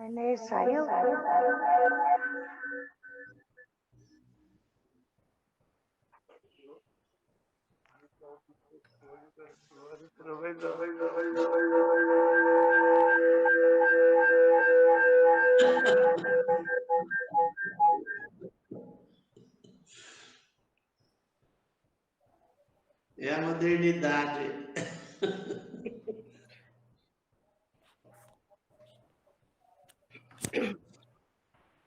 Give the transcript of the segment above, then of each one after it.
A Inês saiu? É a modernidade.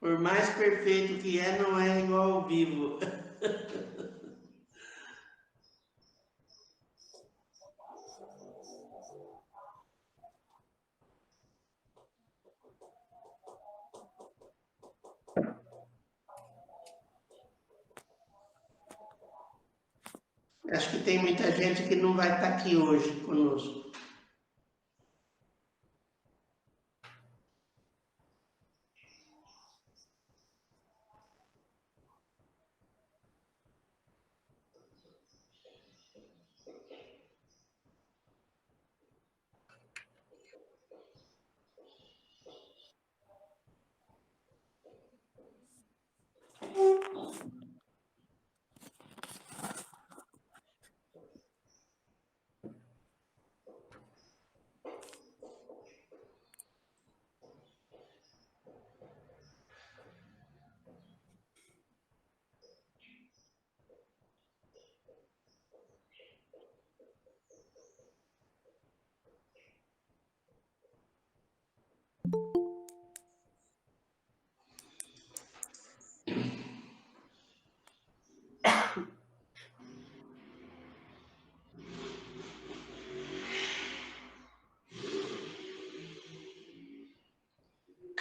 Por mais perfeito que é, não é igual ao vivo. Acho que tem muita gente que não vai estar aqui hoje conosco.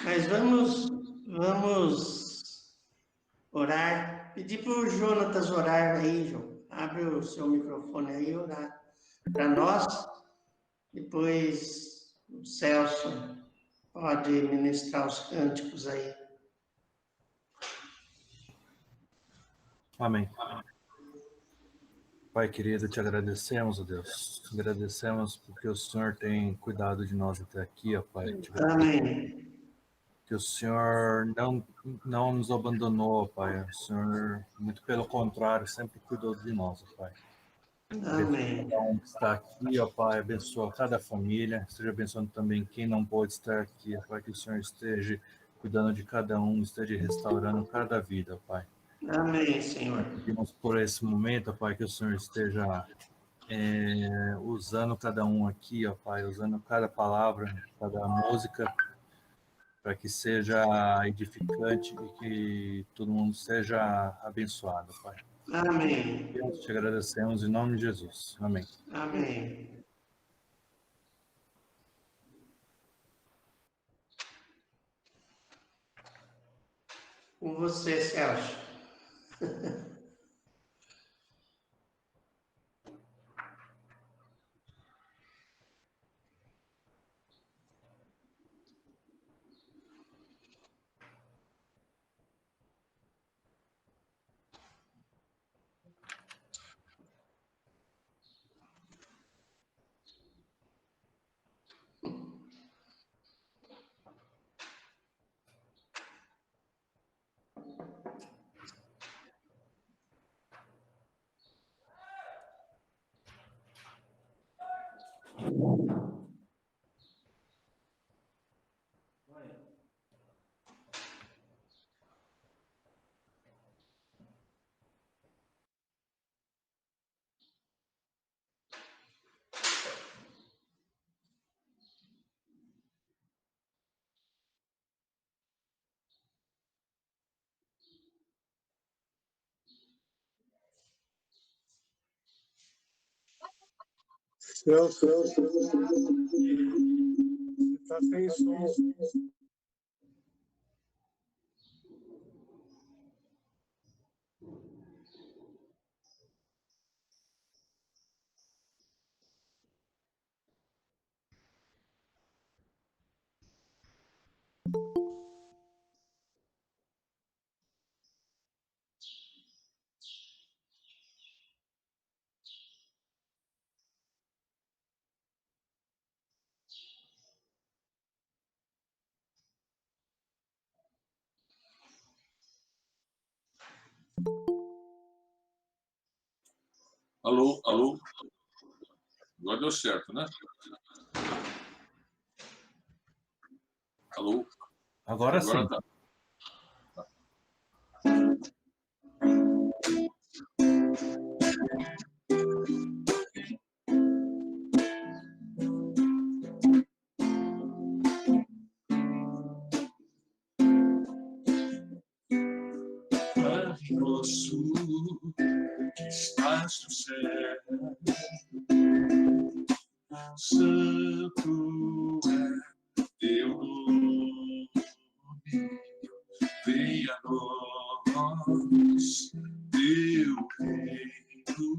Mas vamos orar. Pedir para o Jonatas orar aí, João. Abre o seu microfone aí e orar para nós. Depois o Celso pode ministrar os cânticos aí. Amém. Pai querido, te agradecemos, ó Deus. Agradecemos porque o Senhor tem cuidado de nós até aqui, ó Pai. Amém. Que o Senhor não nos abandonou, ó Pai. O Senhor, muito pelo contrário, sempre cuidou de nós, ó Pai. Amém. Cada um que está aqui, ó Pai, abençoa cada família. Esteja abençoando também quem não pode estar aqui, ó Pai. Que o Senhor esteja cuidando de cada um, esteja restaurando cada vida, ó Pai. Amém, Senhor. Pedimos por esse momento, ó Pai, que o Senhor esteja usando cada um aqui, ó Pai, usando cada palavra, cada música, para que seja edificante e que todo mundo seja abençoado, Pai. Amém. Deus, te agradecemos em nome de Jesus. Amém. Amém. Com você, Celso. Celso, você está sem som. Alô, alô. Agora deu certo, né? Alô? Agora sim. Tá. Pai nosso que estás no céu, santo é teu nome, venha a nós teu reino,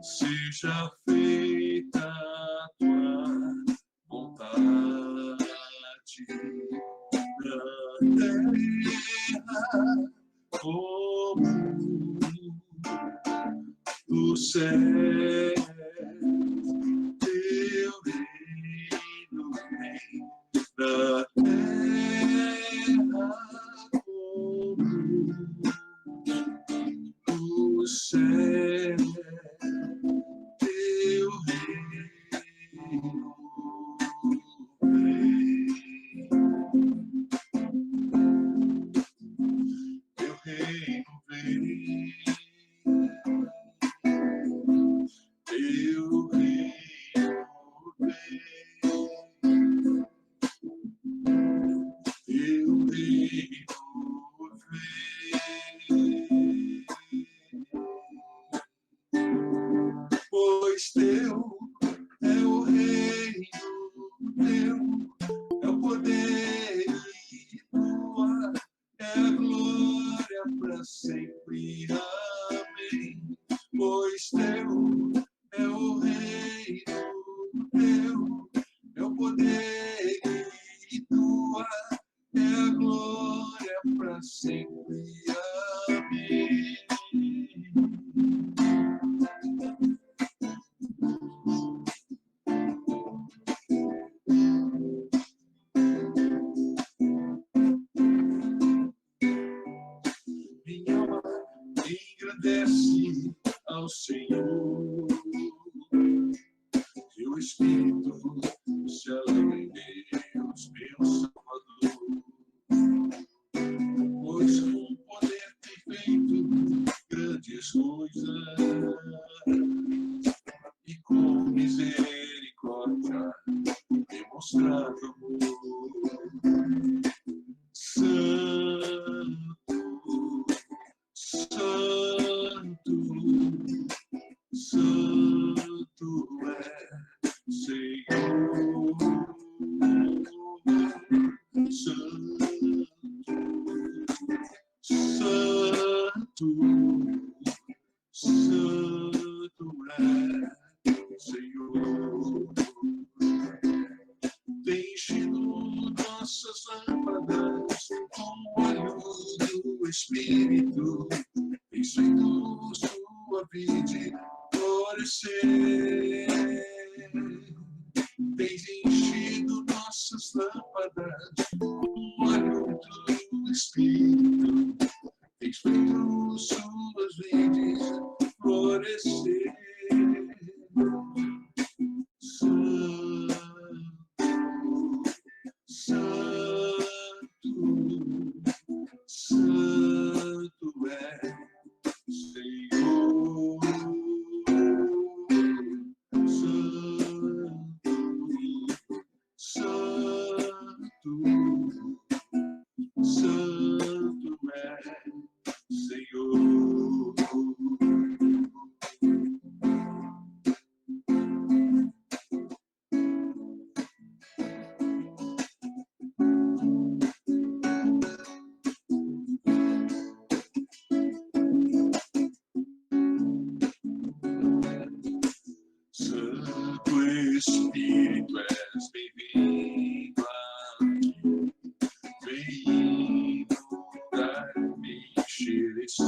seja feita a tua vontade na terra como no céu. Teu reino vem na terra como no céu. Teu reino vem. Teu reino vem. Teu reino vem. Teu reino vem. Pois teu é o reino, teu é o poder e tua é a glória para sempre. Amém. Pois teu é o reino, teu é o poder e tua é a glória para sempre. Amém. Minha alma engrandece ao Senhor, teu Espírito se alegra em Deus, meu Salvador, pois com poder tem feito grandes coisas e com misericórdia demonstrado amor. Santo, santo é Senhor, santo é Senhor. Tem enchido nossas lâmpadas com o óleo do Espírito, tens feito sua vide florescer. Tens enchido nossas lâmpadas com o óleo do Espírito, tens feito suas vides florescer. Santo é Senhor, santo é Senhor. Santo Espírito, és bem-vindo aqui, vem inundar, me encher esse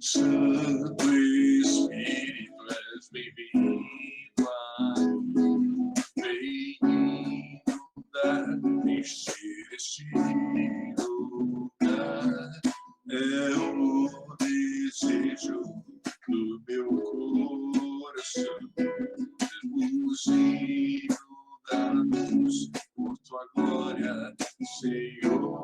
Santo Espírito, és bem-vindo encher este lugar. É o desejo do meu coração, sermos inundados por tua glória, Senhor.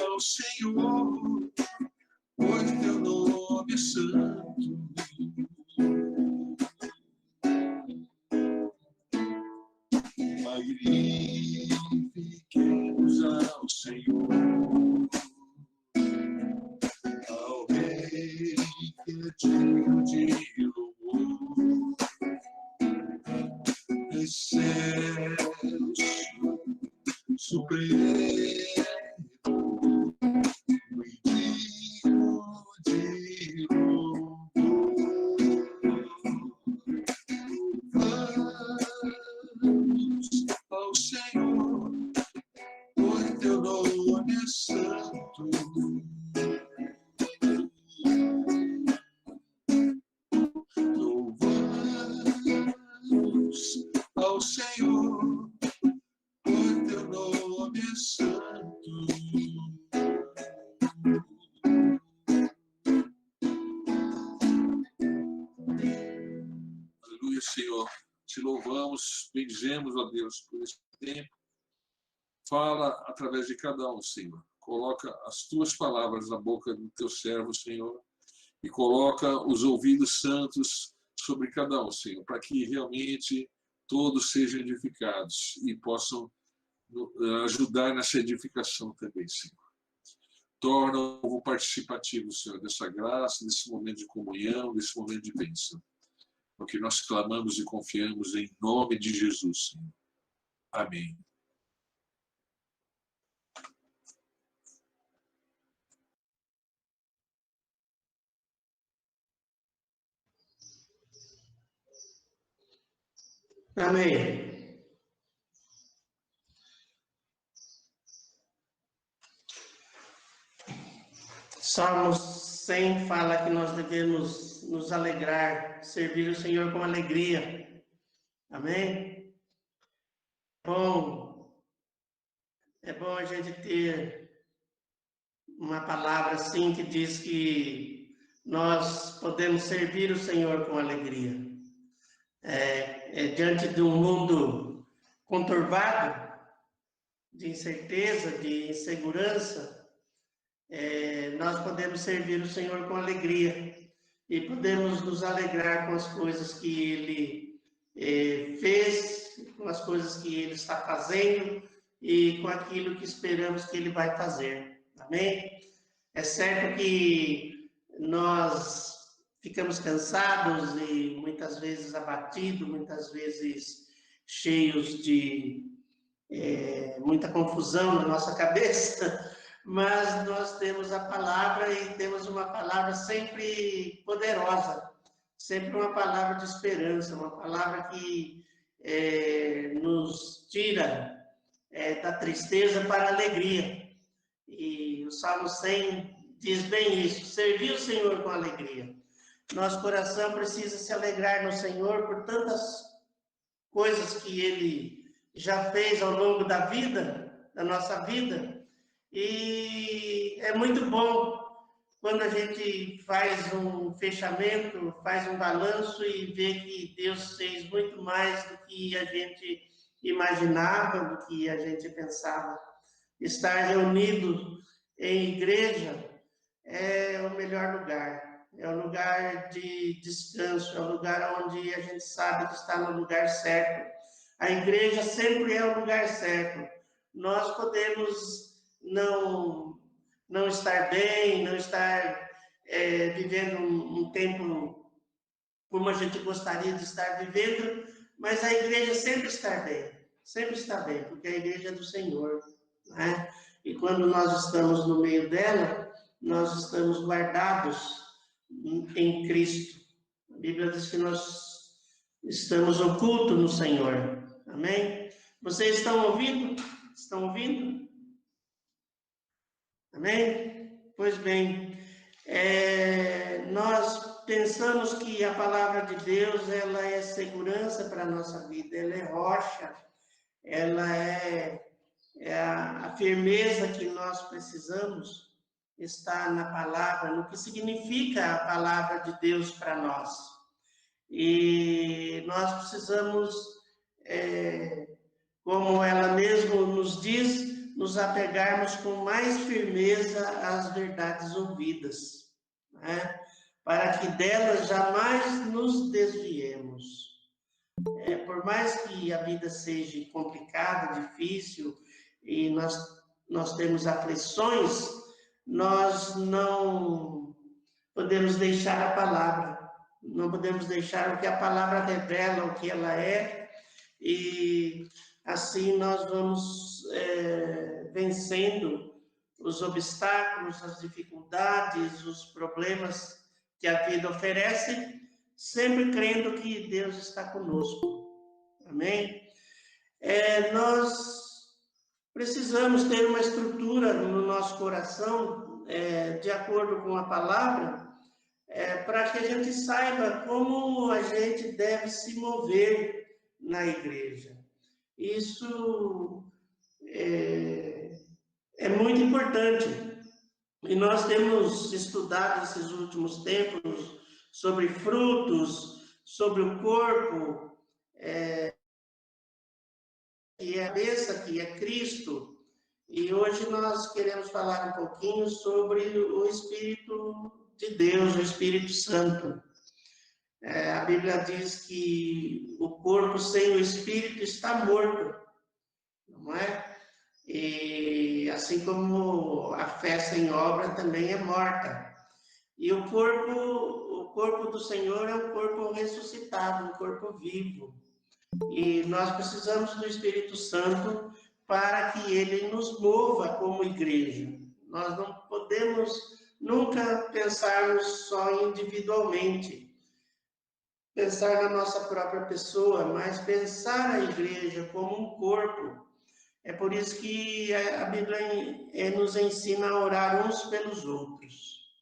Ao Senhor, pois teu nome é santo. Magnifiquemos ao Senhor, ao Rei que é digno de louvor. Excelso, supremo, ao Senhor, pois teu nome é santo. Louvamos ao Senhor, pois teu nome é santo. Aleluia, Senhor. Te louvamos, bendizemos, ó Deus, por esse tempo. Fala através de cada um, Senhor. Coloca as tuas palavras na boca do teu servo, Senhor, e coloca os ouvidos santos sobre cada um, Senhor, para que realmente todos sejam edificados e possam ajudar nessa edificação também, Senhor. Torna o povo participativo, Senhor, dessa graça, desse momento de comunhão, desse momento de bênção. Porque nós clamamos e confiamos em nome de Jesus, Senhor. Amém. Amém. Salmos 100 fala que nós devemos nos alegrar, servir o Senhor com alegria. Amém? É bom a gente ter uma palavra assim que diz que nós podemos servir o Senhor com alegria. Diante de um mundo conturbado, de incerteza, de insegurança, nós podemos servir o Senhor com alegria e podemos nos alegrar com as coisas que Ele fez, com as coisas que Ele está fazendo e com aquilo que esperamos que Ele vai fazer. Amém? É certo que nós ficamos cansados e muitas vezes abatidos, muitas vezes cheios de muita confusão na nossa cabeça, mas nós temos a palavra e temos uma palavra sempre poderosa, sempre uma palavra de esperança, uma palavra que nos tira da tristeza para a alegria. E o Salmo 100 diz bem isso: servir o Senhor com alegria. Nosso coração precisa se alegrar no Senhor por tantas coisas que Ele já fez ao longo da vida, da nossa vida. E é muito bom quando a gente faz um fechamento, faz um balanço e vê que Deus fez muito mais do que a gente imaginava, do que a gente pensava. Estar reunido em igreja é o melhor lugar. é o lugar de descanso, é o lugar onde a gente sabe que está no lugar certo. A igreja sempre é o lugar certo. Nós podemos não estar bem, não estar vivendo um tempo como a gente gostaria de estar vivendo, mas a igreja sempre está bem, porque a igreja é do Senhor, né? E quando nós estamos no meio dela, nós estamos guardados em Cristo. A Bíblia diz que nós estamos ocultos no Senhor. Amém? Vocês estão ouvindo? Estão ouvindo? Amém? Pois bem, nós pensamos que a palavra de Deus, ela é segurança para a nossa vida, ela é rocha, ela é a firmeza que nós precisamos, está na palavra, no que significa a palavra de Deus para nós. E nós precisamos, como ela mesmo nos diz, nos apegarmos com mais firmeza às verdades ouvidas, né? Para que delas jamais nos desviemos. Por mais que a vida seja complicada, difícil, e nós temos aflições, nós não podemos deixar a palavra, não podemos deixar o que a palavra revela, o que ela é, e assim nós vamos vencendo os obstáculos, as dificuldades, os problemas que a vida oferece, sempre crendo que Deus está conosco. Amém? Nós precisamos ter uma estrutura no nosso coração, de acordo com a palavra, para que a gente saiba como a gente deve se mover na igreja. Isso é muito importante. E nós temos estudado esses últimos tempos sobre frutos, sobre o corpo, que é a cabeça, que é Cristo. E hoje nós queremos falar um pouquinho sobre o Espírito de Deus, o Espírito Santo. A Bíblia diz que o corpo sem o Espírito está morto, não é? E assim como a fé sem obra também é morta. E o corpo do Senhor é um corpo ressuscitado, um corpo vivo. E nós precisamos do Espírito Santo para que ele nos mova como igreja. Nós não podemos nunca pensarmos só individualmente, pensar na nossa própria pessoa, mas pensar a igreja como um corpo. É por isso que a Bíblia nos ensina a orar uns pelos outros.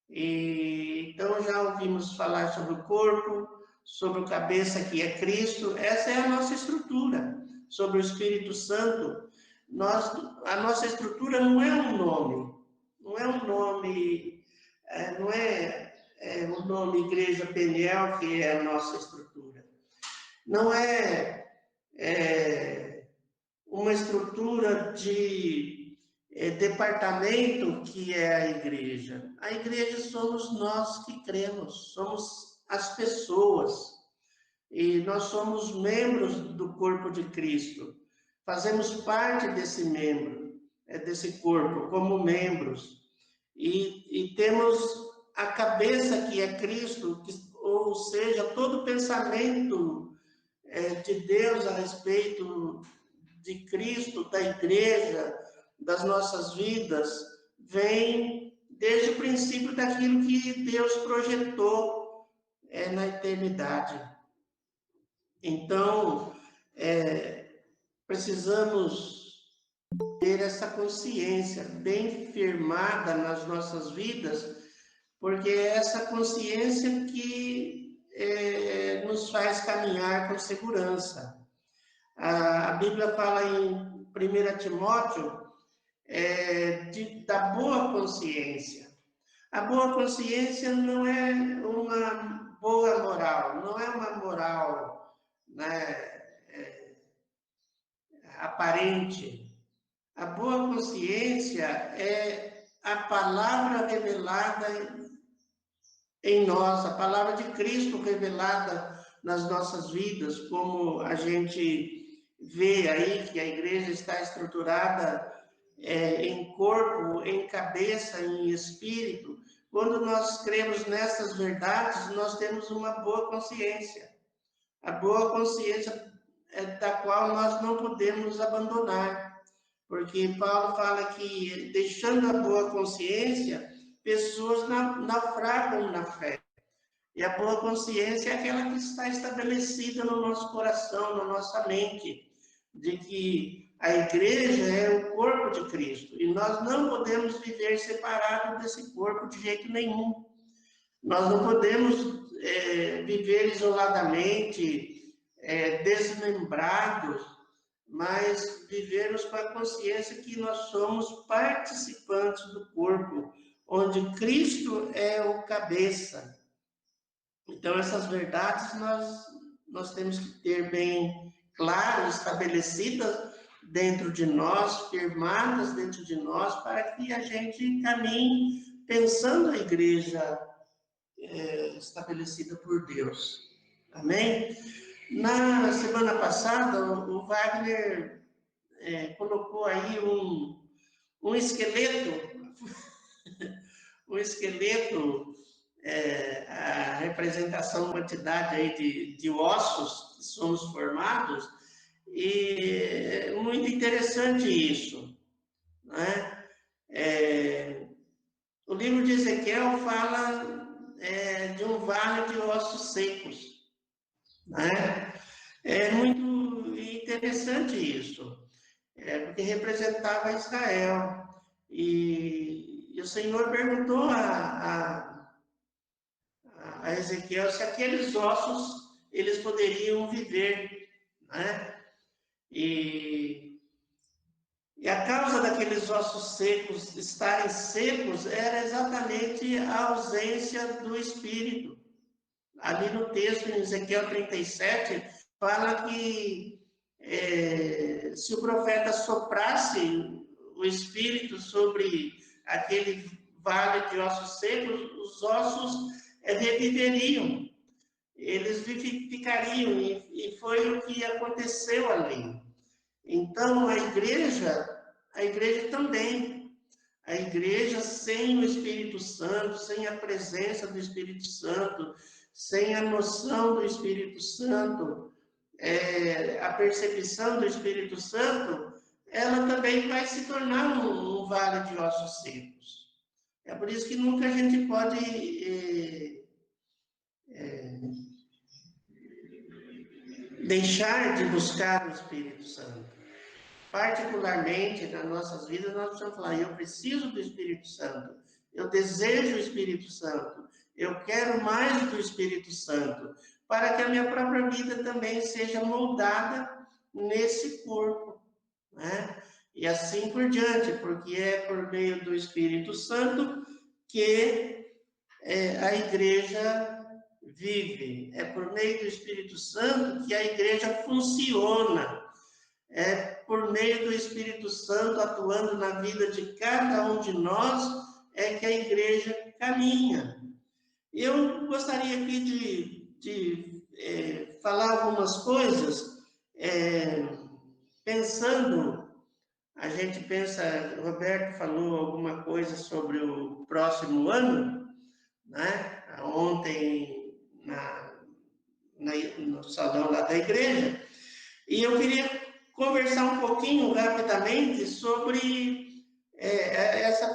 Então já ouvimos falar sobre o corpo, sobre o cabeça que é Cristo. Essa é a nossa estrutura. Sobre o Espírito Santo, a nossa estrutura não é um nome, não é o nome Igreja Peniel que é a nossa estrutura. Não é uma estrutura de departamento que é a igreja. A igreja somos nós que cremos, somos as pessoas. E nós somos membros do corpo de Cristo. Fazemos parte desse membro, desse corpo, como membros. E temos a cabeça que é Cristo, ou seja, todo pensamento de Deus a respeito de Cristo, da igreja, das nossas vidas, vem desde o princípio daquilo que Deus projetou na eternidade. Então, precisamos ter essa consciência bem firmada nas nossas vidas, porque é essa consciência que nos faz caminhar com segurança. A Bíblia fala em 1 Timóteo da boa consciência. A boa consciência não é uma boa moral, não é uma moral, né, aparente. A boa consciência é a palavra revelada em nós, a palavra de Cristo revelada nas nossas vidas, como a gente vê aí que a igreja está estruturada em corpo, em cabeça, em espírito. Quando nós cremos nessas verdades, nós temos uma boa consciência. A boa consciência da qual nós não podemos abandonar. Porque Paulo fala que, deixando a boa consciência, pessoas naufragam na fé. E a boa consciência é aquela que está estabelecida no nosso coração, na nossa mente, de que a igreja é o corpo de Cristo. E nós não podemos viver separados desse corpo de jeito nenhum. Nós não podemos viver isoladamente, desmembrados, mas vivermos com a consciência que nós somos participantes do corpo, onde Cristo é o cabeça. Então, essas verdades nós temos que ter bem claras, estabelecidas dentro de nós, firmadas dentro de nós, para que a gente caminhe pensando a igreja estabelecida por Deus. Amém? Na semana passada, o Wagner colocou aí um esqueleto, a representação, quantidade aí de ossos que somos formados, e é muito interessante isso, né? O livro de Ezequiel fala de um vale de ossos secos, né? É muito interessante isso, porque representava Israel, e o Senhor perguntou a Ezequiel se aqueles ossos eles poderiam viver, né? E a causa daqueles ossos secos estarem secos era exatamente a ausência do Espírito. Ali no texto, em Ezequiel 37, fala que se o profeta soprasse o Espírito sobre aquele vale de ossos secos, os ossos reviveriam, eles vivificariam, e foi o que aconteceu ali. Então, a igreja também, a igreja sem o Espírito Santo, sem a presença do Espírito Santo, sem a noção do Espírito Santo, a percepção do Espírito Santo, ela também vai se tornar um vale de ossos secos. É por isso que nunca a gente pode deixar de buscar o Espírito Santo. Particularmente nas nossas vidas, nós precisamos falar: eu preciso do Espírito Santo, eu desejo o Espírito Santo, eu quero mais do Espírito Santo, para que a minha própria vida também seja moldada nesse corpo, né? E assim por diante, porque é por meio do Espírito Santo que a igreja vive, é por meio do Espírito Santo que a igreja funciona, é por meio do Espírito Santo atuando na vida de cada um de nós é que a igreja caminha. Eu gostaria aqui de falar algumas coisas, pensando, a gente pensa, Roberto falou alguma coisa sobre o próximo ano, né? Ontem, no salão lá da igreja, e eu queria conversar um pouquinho rapidamente sobre essa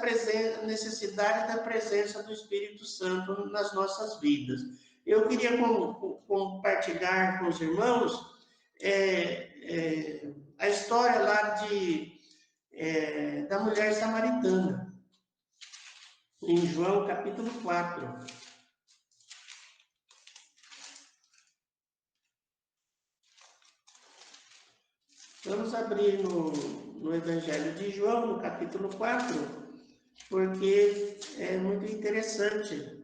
necessidade da presença do Espírito Santo nas nossas vidas. Eu queria compartilhar com os irmãos a história lá da mulher samaritana, em João capítulo 4. Vamos abrir no Evangelho de João, no capítulo 4, porque é muito interessante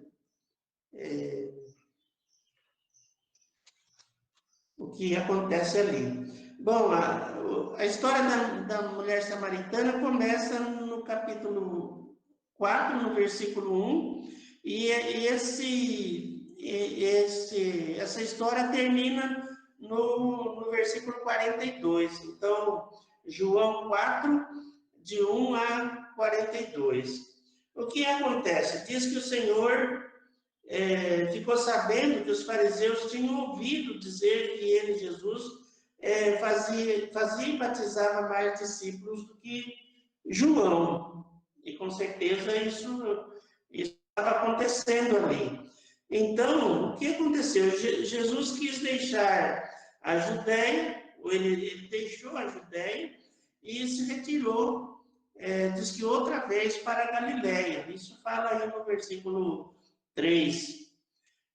o que acontece ali. Bom, a história da mulher samaritana começa no capítulo 4, no versículo 1, E essa história termina no versículo 42. Então, João 4, de 1 a 42. O que acontece? Diz que o Senhor ficou sabendo que os fariseus tinham ouvido dizer que ele, Jesus, fazia e batizava mais discípulos do que João. E com certeza isso estava acontecendo ali. Então, o que aconteceu? Jesus quis deixar a Judéia, ou ele deixou a Judéia e se retirou, diz que outra vez para a Galiléia. Isso fala aí no versículo 3.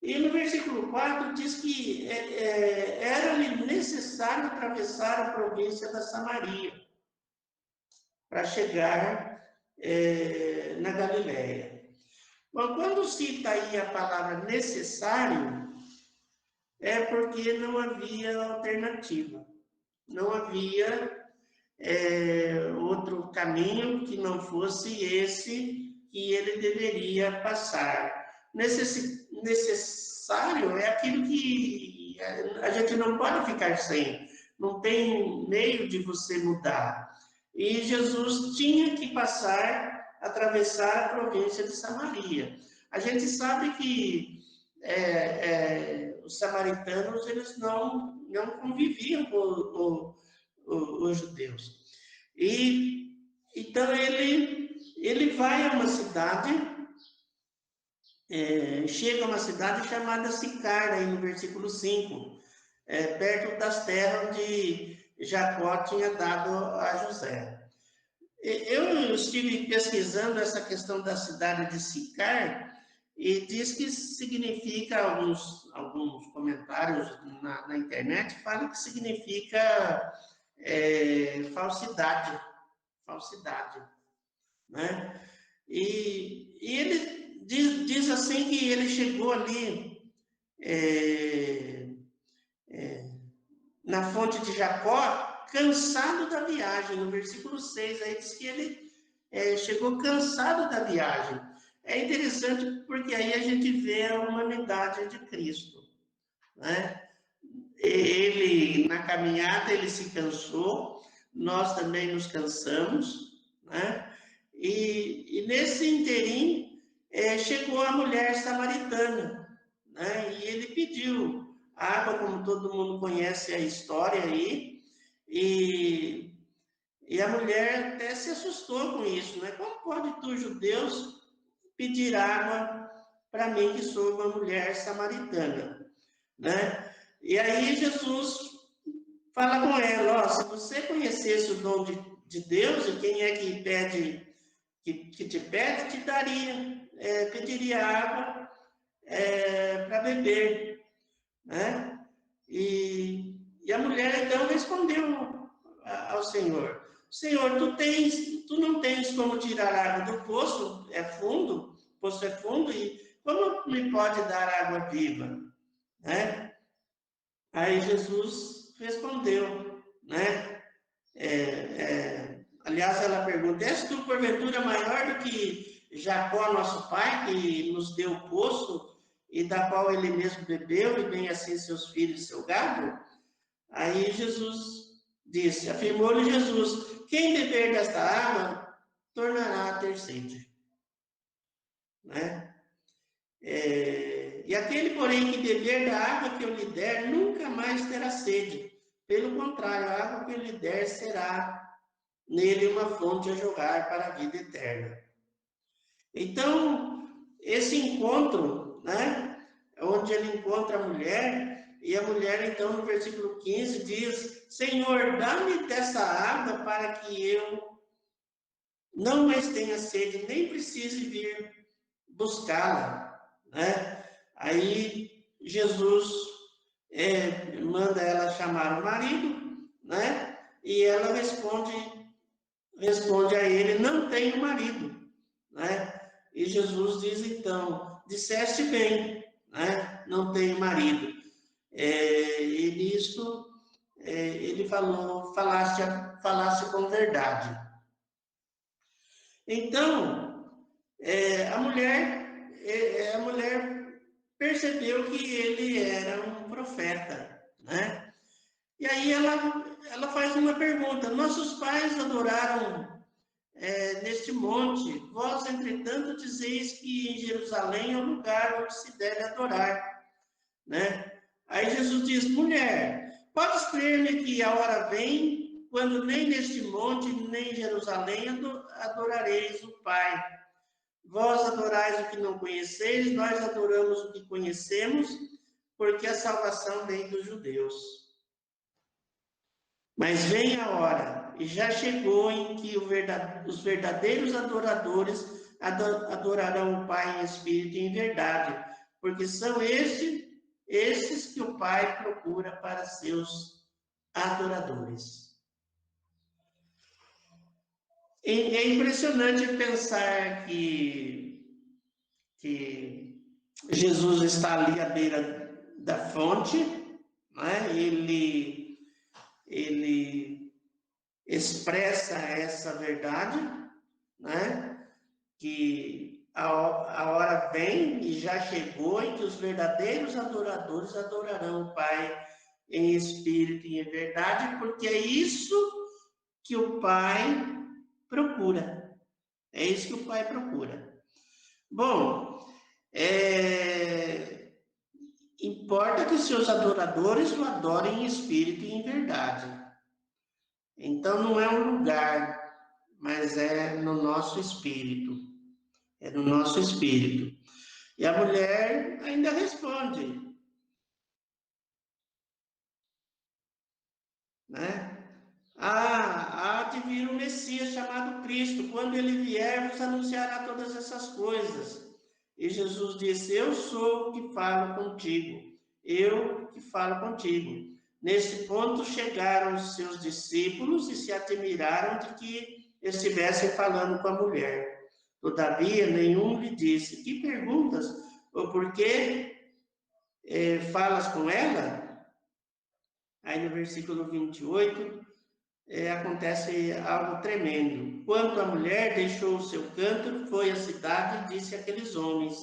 E no versículo 4 diz que era-lhe necessário atravessar a província da Samaria para chegar na Galiléia. Bom, quando cita aí a palavra necessário, é porque não havia alternativa. Não havia outro caminho que não fosse esse que ele deveria passar. Necessário é aquilo que a gente não pode ficar sem. Não tem meio de você mudar. E Jesus tinha que atravessar a província de Samaria. A gente sabe que os samaritanos eles não conviviam com os judeus. E então ele vai a uma cidade, chega a uma cidade chamada Sicar, aí no versículo 5, perto das terras onde Jacó tinha dado a José. Eu estive pesquisando essa questão da cidade de Sicar e diz que significa, alguns comentários na internet falam que significa falsidade, né? E ele diz assim que ele chegou ali na fonte de Jacó, cansado da viagem. No versículo 6, aí diz que ele chegou cansado da viagem. É interessante porque aí a gente vê a humanidade de Cristo, né? Ele, na caminhada, ele se cansou, nós também nos cansamos, né? E nesse interim, chegou a mulher samaritana, né? E ele pediu água, como todo mundo conhece a história aí, e a mulher até se assustou com isso, né? Como pode tu, judeus, pedir água para mim, que sou uma mulher samaritana, né? E aí Jesus fala com ela, se você conhecesse o dom de Deus, e quem é que pede, que te pede, te daria, pediria água para beber, né? E a mulher então respondeu ao Senhor: Senhor, tu não tens como tirar água do poço, o poço é fundo, e como me pode dar água viva, né? Aí Jesus respondeu, né? Aliás, ela pergunta: és tu porventura maior do que Jacó, nosso pai, que nos deu o poço e da qual ele mesmo bebeu, e bem assim seus filhos e seu gado? Aí Jesus disse, afirmou-lhe Jesus: quem beber desta água tornará a ter sede, né? E aquele, porém, que beber da água que eu lhe der, nunca mais terá sede. Pelo contrário, a água que eu lhe der será nele uma fonte a jorrar para a vida eterna. Então, esse encontro, né, onde ele encontra a mulher, e a mulher, então, no versículo 15, diz: Senhor, dá-me dessa água para que eu não mais tenha sede, nem precise vir buscá-la, né? Aí Jesus manda ela chamar o marido, né? E ela responde a ele: não tenho marido, né? E Jesus diz então: disseste bem, né? Não tenho marido. E nisto ele falou: falaste com verdade. Então, a mulher, a mulher percebeu que ele era um profeta, né? E aí ela faz uma pergunta: nossos pais adoraram neste monte, vós, entretanto, dizeis que em Jerusalém é o lugar onde se deve adorar, né? Aí Jesus diz: mulher, podes crer-me que a hora vem quando nem neste monte, nem em Jerusalém adorareis o Pai. Vós adorais o que não conheceis, nós adoramos o que conhecemos, porque a salvação vem dos judeus. Mas vem a hora, e já chegou, em que os verdadeiros adoradores adorarão o Pai em espírito e em verdade, porque são esses que o Pai procura para seus adoradores. É impressionante pensar que Jesus está ali à beira da fonte, né? Ele expressa essa verdade, né? Que a hora vem e já chegou em que os verdadeiros adoradores adorarão o Pai em espírito e em verdade, porque é isso que o Pai procura. É isso que o Pai procura. Bom, importa que os seus adoradores o adorem em espírito e em verdade. Então, não é um lugar, mas é no nosso espírito. É no nosso espírito. E a mulher ainda responde, né? Há de vir um Messias chamado Cristo. Quando ele vier, vos anunciará todas essas coisas. E Jesus disse: eu sou o que falo contigo. Eu que falo contigo. Nesse ponto chegaram os seus discípulos e se admiraram de que estivessem falando com a mulher. Todavia, nenhum lhe disse: que perguntas? Ou por que falas com ela? Aí no versículo 28, acontece algo tremendo. Quando a mulher deixou o seu cântaro, foi à cidade e disse àqueles homens: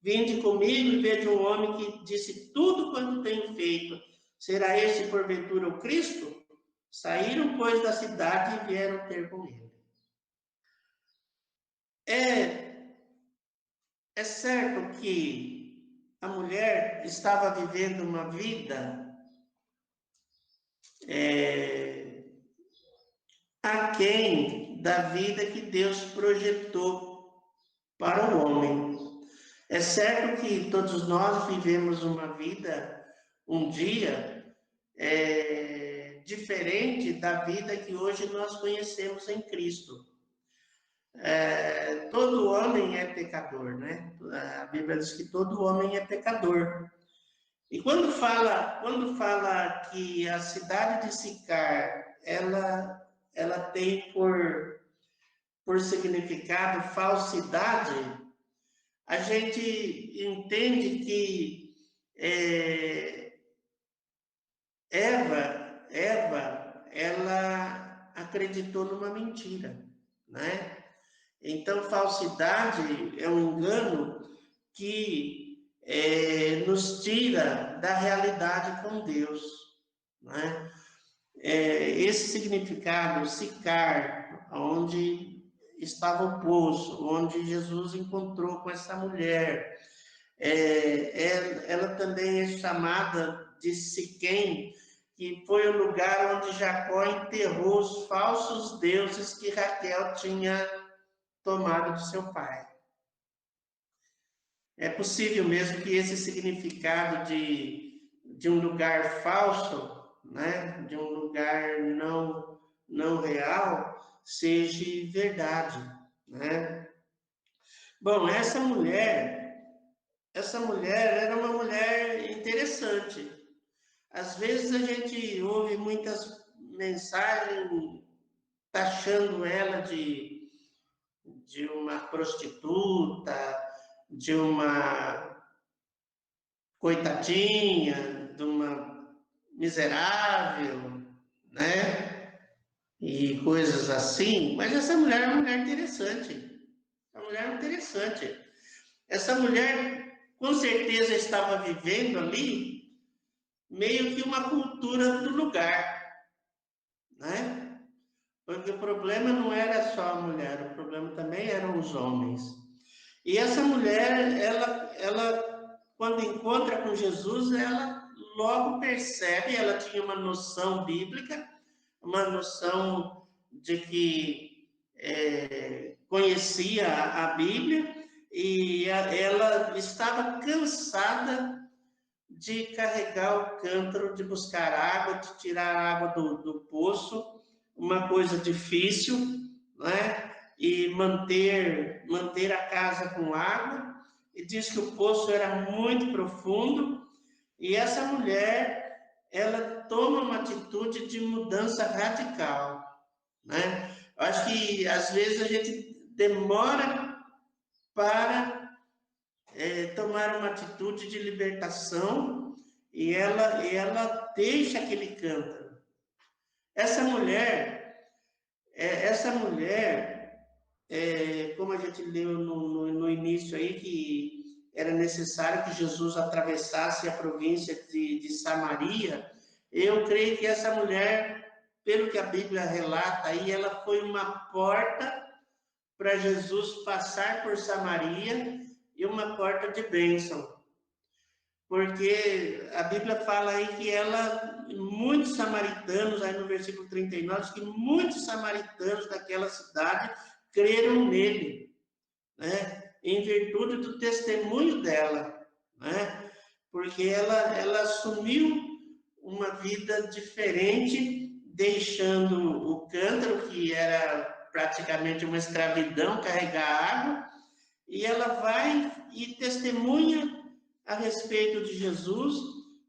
vinde comigo e vede um homem que disse tudo quanto tenho feito. Será este porventura o Cristo? Saíram, pois, da cidade e vieram ter com ele. É certo que a mulher estava vivendo uma vida aquém da vida que Deus projetou para o homem. É certo que todos nós vivemos uma vida, um dia, diferente da vida que hoje nós conhecemos em Cristo. Todo homem é pecador, né? A Bíblia diz que todo homem é pecador. E quando fala que a cidade de Sicar, ela tem por significado falsidade, a gente entende que Eva, ela acreditou numa mentira, né? Então, falsidade é um engano que nos tira da realidade com Deus, né? Esse significado, Sicar, onde estava o poço, onde Jesus encontrou com essa mulher, ela também é chamada de Siquém, que foi o lugar onde Jacó enterrou os falsos deuses que Raquel tinha tomado de seu pai. É possível mesmo que esse significado de um lugar falso, né, de um lugar não real, seja verdade, né? Bom, essa mulher era uma mulher interessante. Às vezes a gente ouve muitas mensagens taxando ela de uma prostituta, de uma coitadinha, de uma miserável, né? E coisas assim. Mas essa mulher é uma mulher interessante. É uma mulher interessante. essa mulher com certeza estava vivendo ali meio que uma cultura do lugar, né? Porque o problema não era só a mulher, o problema também eram os homens. E essa mulher, ela quando encontra com Jesus, ela logo percebe, ela tinha uma noção bíblica, uma noção de que conhecia a Bíblia, e ela estava cansada de carregar o cântaro, de buscar água, de tirar a água do poço, uma coisa difícil, né? E manter a casa com água, e diz que o poço era muito profundo, e essa mulher, ela toma uma atitude de mudança radical, né? Eu acho que, às vezes, a gente demora para tomar uma atitude de libertação, e ela deixa aquele cântaro. Essa mulher, como a gente leu no início aí, que era necessário que Jesus atravessasse a província de Samaria, eu creio que essa mulher, pelo que a Bíblia relata aí, ela foi uma porta para Jesus passar por Samaria, e uma porta de bênção. Porque a Bíblia fala aí que muitos samaritanos, aí no versículo 39, diz que muitos samaritanos daquela cidade creram nele, né? Em virtude do testemunho dela, né? Porque ela assumiu uma vida diferente, deixando o cântaro, que era praticamente uma escravidão, carregar água, e ela vai e testemunha a respeito de Jesus,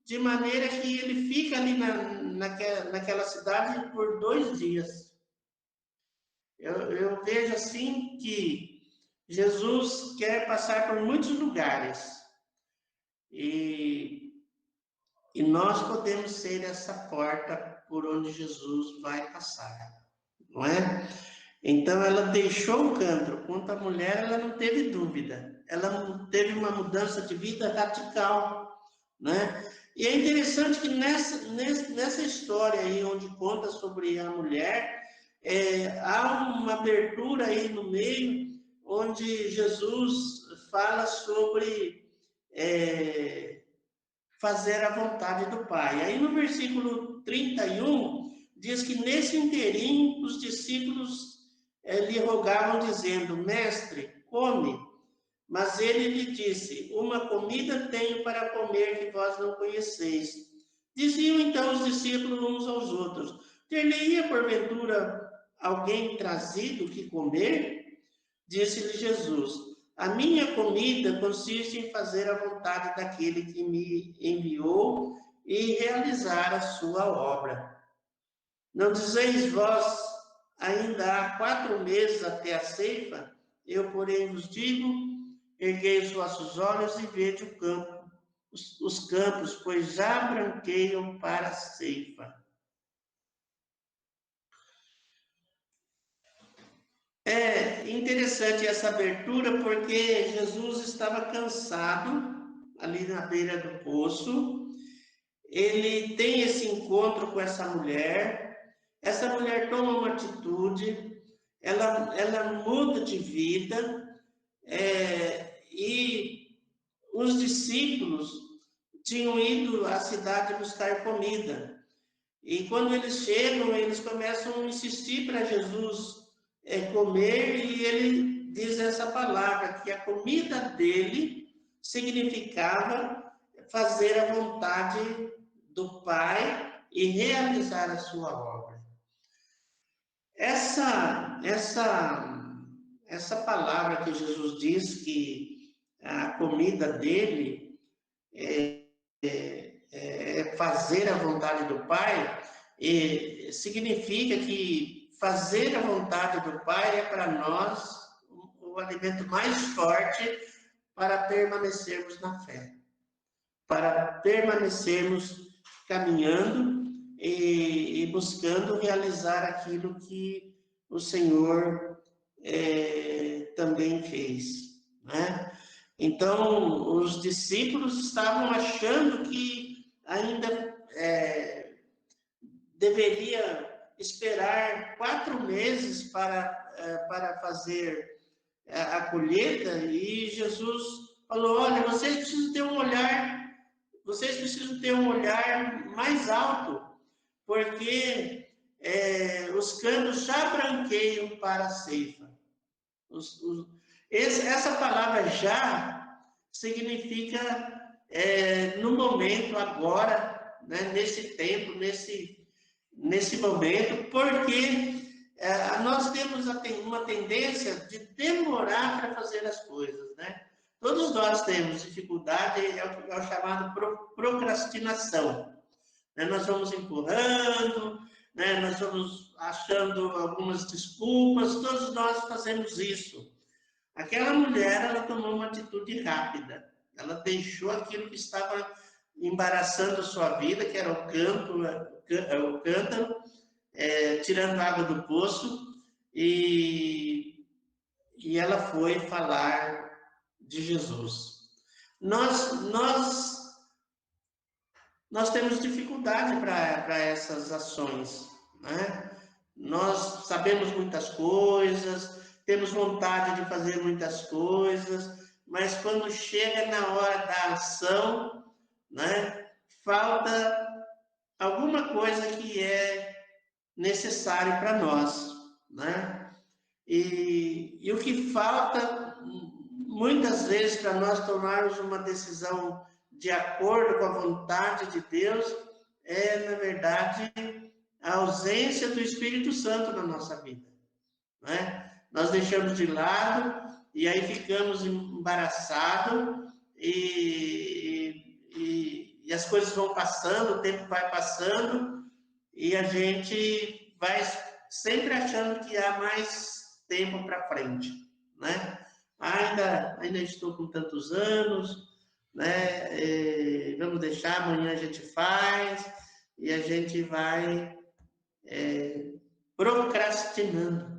de maneira que ele fica ali naquela cidade por 2 dias. Eu vejo assim que Jesus quer passar por muitos lugares, e nós podemos ser essa porta por onde Jesus vai passar, não é? Então, ela deixou o cântaro. Quanto à mulher, ela não teve dúvida. Ela teve uma mudança de vida radical, né? E é interessante que nessa história aí, onde conta sobre a mulher, há uma abertura aí no meio, onde Jesus fala sobre fazer a vontade do Pai. Aí no versículo 31, diz que nesse interim, os discípulos lhe rogavam, dizendo: Mestre, come. Mas ele lhe disse: Uma comida tenho para comer que vós não conheceis. Diziam então os discípulos uns aos outros: Ter-lhe-ia porventura alguém trazido que comer? Disse-lhe Jesus: A minha comida consiste em fazer a vontade daquele que me enviou e realizar a sua obra. Não dizeis vós: ainda há 4 meses até a ceifa? Eu, porém, vos digo: erguei os vossos olhos e vede o campo, os campos, pois já branqueiam para a ceifa. É interessante essa abertura, porque Jesus estava cansado ali na beira do poço. Ele tem esse encontro com essa mulher toma uma atitude, ela muda de vida, e os discípulos tinham ido à cidade buscar comida. E quando eles chegam, eles começam a insistir para Jesus comer, e ele diz essa palavra, que a comida dele significava fazer a vontade do Pai e realizar a sua obra. Essa palavra que Jesus diz, que a comida dele é fazer a vontade do Pai, significa que fazer a vontade do Pai é para nós o alimento mais forte para permanecermos na fé, para permanecermos caminhando e buscando realizar aquilo que o Senhor também fez, né? Então, os discípulos estavam achando que ainda deveria esperar 4 meses para fazer a colheita, e Jesus falou: olha, vocês precisam ter um olhar mais alto, porque os campos já branqueiam para a ceifa. Essa palavra já significa no momento, agora, né, nesse tempo, nesse momento, porque nós temos uma tendência de demorar para fazer as coisas, né? Todos nós temos dificuldade, é o chamado procrastinação. Né? Nós vamos empurrando, né? Nós vamos achando algumas desculpas, todos nós fazemos isso. Aquela mulher, ela tomou uma atitude rápida. Ela deixou aquilo que estava embaraçando sua vida, que era o cântaro, tirando água do poço, e ela foi falar de Jesus. Nós temos dificuldade para essas ações, né? Nós sabemos muitas coisas, temos vontade de fazer muitas coisas, mas quando chega na hora da ação, né, falta alguma coisa que é necessário para nós, né? E o que falta, muitas vezes, para nós tomarmos uma decisão de acordo com a vontade de Deus, na verdade, a ausência do Espírito Santo na nossa vida, né? Nós deixamos de lado e aí ficamos embaraçados e as coisas vão passando, o tempo vai passando e a gente vai sempre achando que há mais tempo para frente, né? Ainda estou com tantos anos, né? Vamos deixar, amanhã a gente faz, e a gente vai procrastinando.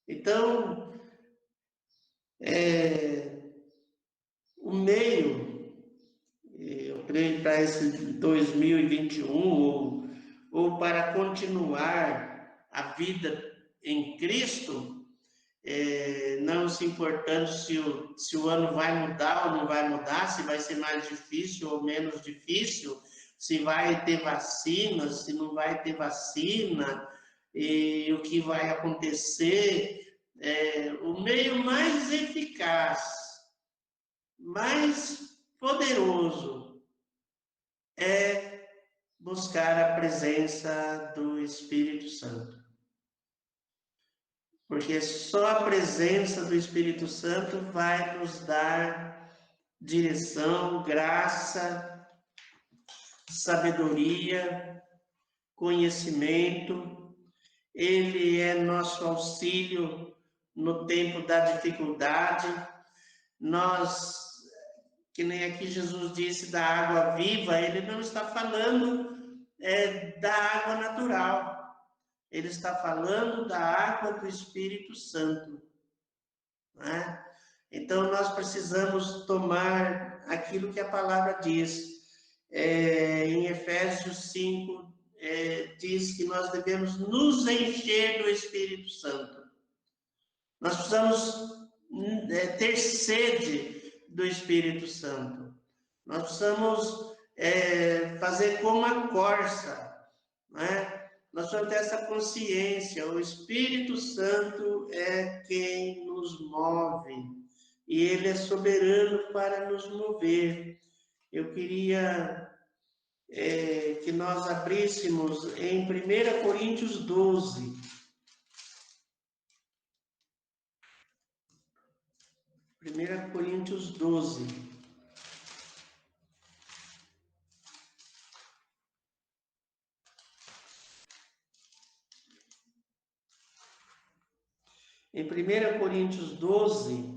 Então, o meio, eu creio, para esse 2021, ou para continuar a vida em Cristo, não se importando se o ano vai mudar ou não vai mudar, se vai ser mais difícil ou menos difícil, se vai ter vacina, se não vai ter vacina, e o que vai acontecer. O meio mais eficaz, mais poderoso, é buscar a presença do Espírito Santo. Porque só a presença do Espírito Santo vai nos dar direção, graça, sabedoria, conhecimento. Ele é nosso auxílio no tempo da dificuldade. Nós, que nem aqui Jesus disse da água viva, ele não está falando da água natural. Ele está falando da água do Espírito Santo, né? Então, nós precisamos tomar aquilo que a palavra diz. Em Efésios 5, diz que nós devemos nos encher do Espírito Santo. Nós precisamos ter sede do Espírito Santo. Nós precisamos fazer como a corça, né? Nós precisamos ter essa consciência. O Espírito Santo é quem nos move e ele é soberano para nos mover. Eu queria que nós abríssemos em 1 Coríntios 12. 1 Coríntios 12. Em 1 Coríntios 12,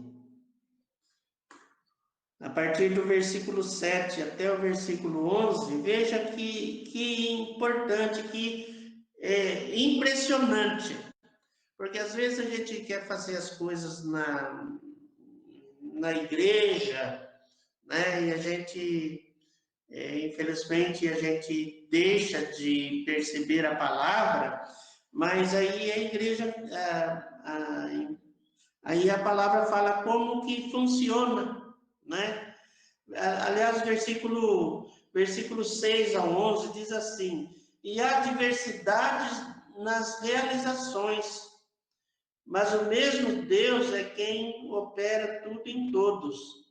a partir do versículo 7 até o versículo 11, veja que importante, que impressionante. Porque às vezes a gente quer fazer as coisas na igreja, né? E a gente, infelizmente, a gente deixa de perceber a palavra, mas aí a igreja, aí a palavra fala como que funciona, né? Aliás, versículo 6 ao 11 diz assim: e há diversidades nas realizações, mas o mesmo Deus é quem opera tudo em todos.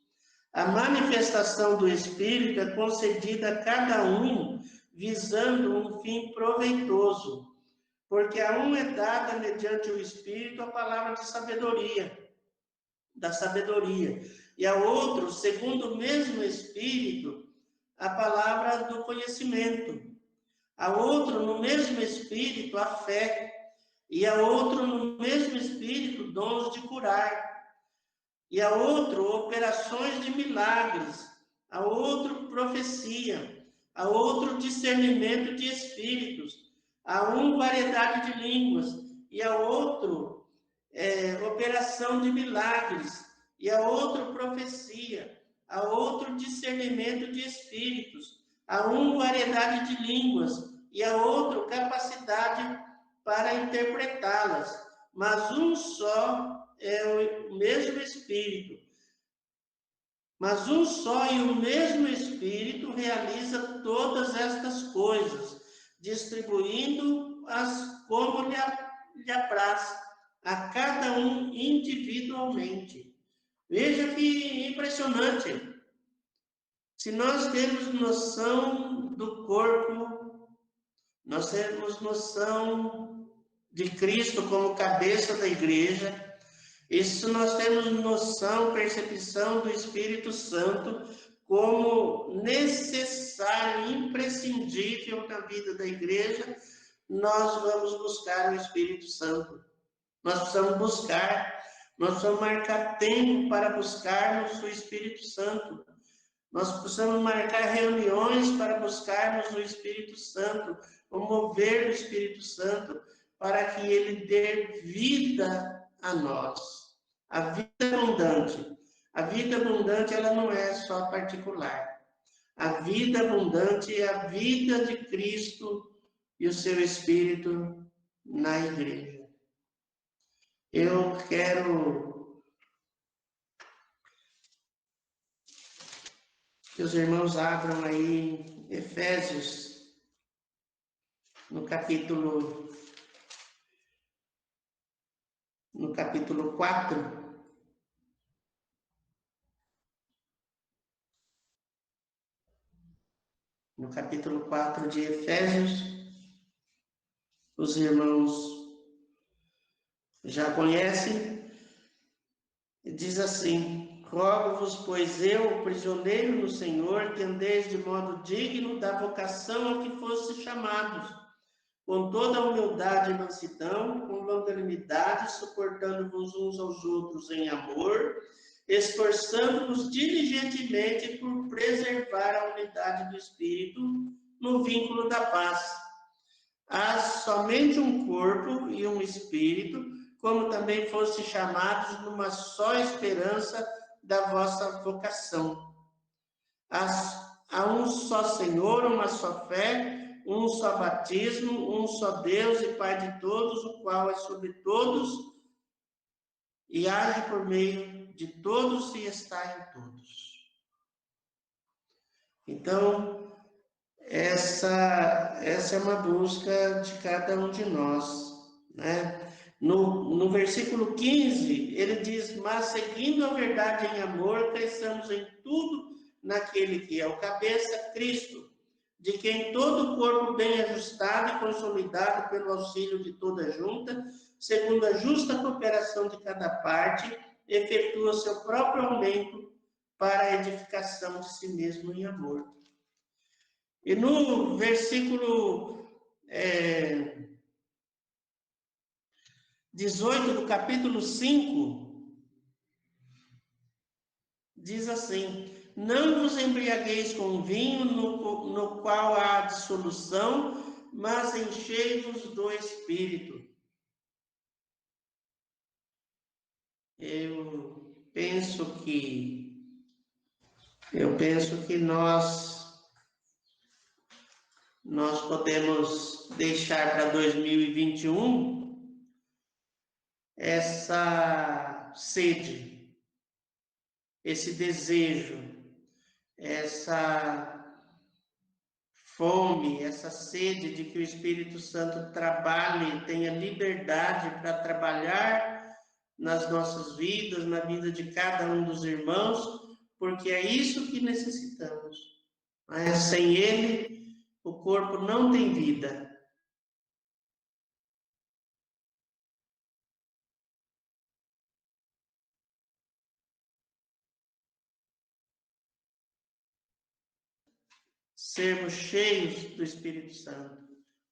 A manifestação do Espírito é concedida a cada um visando um fim proveitoso, porque a um é dada mediante o Espírito a palavra de sabedoria, da sabedoria, e a outro, segundo o mesmo Espírito, a palavra do conhecimento, a outro, no mesmo Espírito, a fé, e a outro, no mesmo Espírito, dons de curar, e a outro, operações de milagres, a outro, profecia, a outro, discernimento de espíritos, a um, variedade de línguas, e a outro, operação de milagres, e a outro, profecia, a outro, discernimento de espíritos, a um, variedade de línguas, e a outro, capacidade para interpretá-las, mas um só é o mesmo Espírito. Mas um só e o mesmo Espírito realiza todas estas coisas, distribuindo-as como lhe apraz, a cada um individualmente. Veja que impressionante. Se nós temos noção do corpo, nós temos noção de Cristo como cabeça da igreja, isso nós temos noção, percepção do Espírito Santo como necessário, imprescindível na vida da igreja, nós vamos buscar o Espírito Santo. Nós precisamos buscar, nós precisamos marcar tempo para buscarmos o Espírito Santo. Nós precisamos marcar reuniões para buscarmos o Espírito Santo, o mover do Espírito Santo, para que ele dê vida a nós. A vida abundante, ela não é só particular. A vida abundante é a vida de Cristo e o seu Espírito na igreja. Eu quero que os irmãos abram aí Efésios, no capítulo 4. No capítulo 4 de Efésios, os irmãos já conhecem, diz assim: rogo-vos, pois eu, prisioneiro no Senhor, que andeis de modo digno da vocação a que foste chamados, com toda a humildade e mansidão, com longanimidade, suportando-vos uns aos outros em amor, esforçando-vos diligentemente por preservar a unidade do Espírito no vínculo da paz. Há somente um corpo e um Espírito, como também foste chamados numa só esperança da vossa vocação. Há um só Senhor, uma só fé, um só batismo, um só Deus e Pai de todos, o qual é sobre todos e age por meio de todos e está em todos. Então, essa é uma busca de cada um de nós, né? No versículo 15, ele diz: mas seguindo a verdade em amor, cresçamos em tudo naquele que é o cabeça, Cristo, de quem todo o corpo bem ajustado e consolidado pelo auxílio de toda junta, segundo a justa cooperação de cada parte, efetua seu próprio aumento para a edificação de si mesmo em amor. E no versículo 18 do capítulo 5, diz assim: não vos embriagueis com vinho no qual há dissolução, mas enchei-vos do Espírito. Eu eu penso que nós podemos deixar para 2021 essa sede, esse desejo, essa fome, essa sede de que o Espírito Santo trabalhe, tenha liberdade para trabalhar nas nossas vidas, na vida de cada um dos irmãos, porque é isso que necessitamos. Mas sem Ele, o corpo não tem vida. Sermos cheios do Espírito Santo,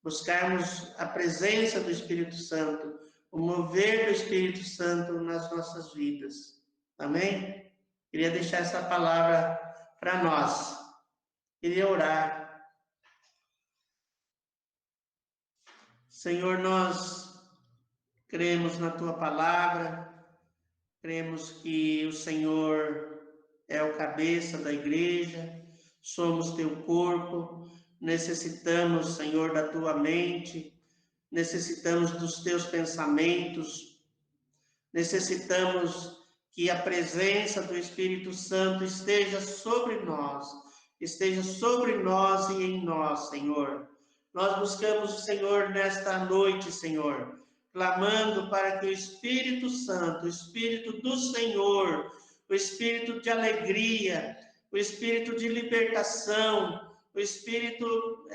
buscarmos a presença do Espírito Santo, o mover do Espírito Santo nas nossas vidas. Amém? Queria deixar essa palavra para nós. Queria orar. Senhor, nós cremos na Tua palavra, cremos que o Senhor é o cabeça da igreja, somos Teu corpo, necessitamos, Senhor, da Tua mente, necessitamos dos Teus pensamentos, necessitamos que a presença do Espírito Santo esteja sobre nós e em nós, Senhor. Nós buscamos o Senhor nesta noite, Senhor, clamando para que o Espírito Santo, o Espírito do Senhor, o Espírito de alegria, o Espírito de libertação, o Espírito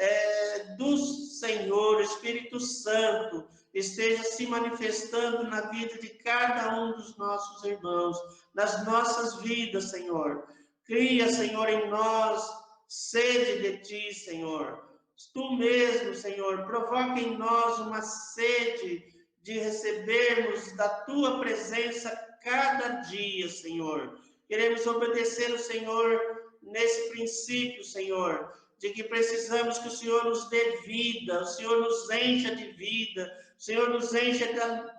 do Senhor, o Espírito Santo, esteja se manifestando na vida de cada um dos nossos irmãos, nas nossas vidas, Senhor. Cria, Senhor, em nós sede de Ti, Senhor. Tu mesmo, Senhor, provoca em nós uma sede de recebermos da Tua presença cada dia, Senhor. Queremos obedecer o Senhor nesse princípio, Senhor, de que precisamos que o Senhor nos dê vida, o Senhor nos encha de vida, o Senhor nos encha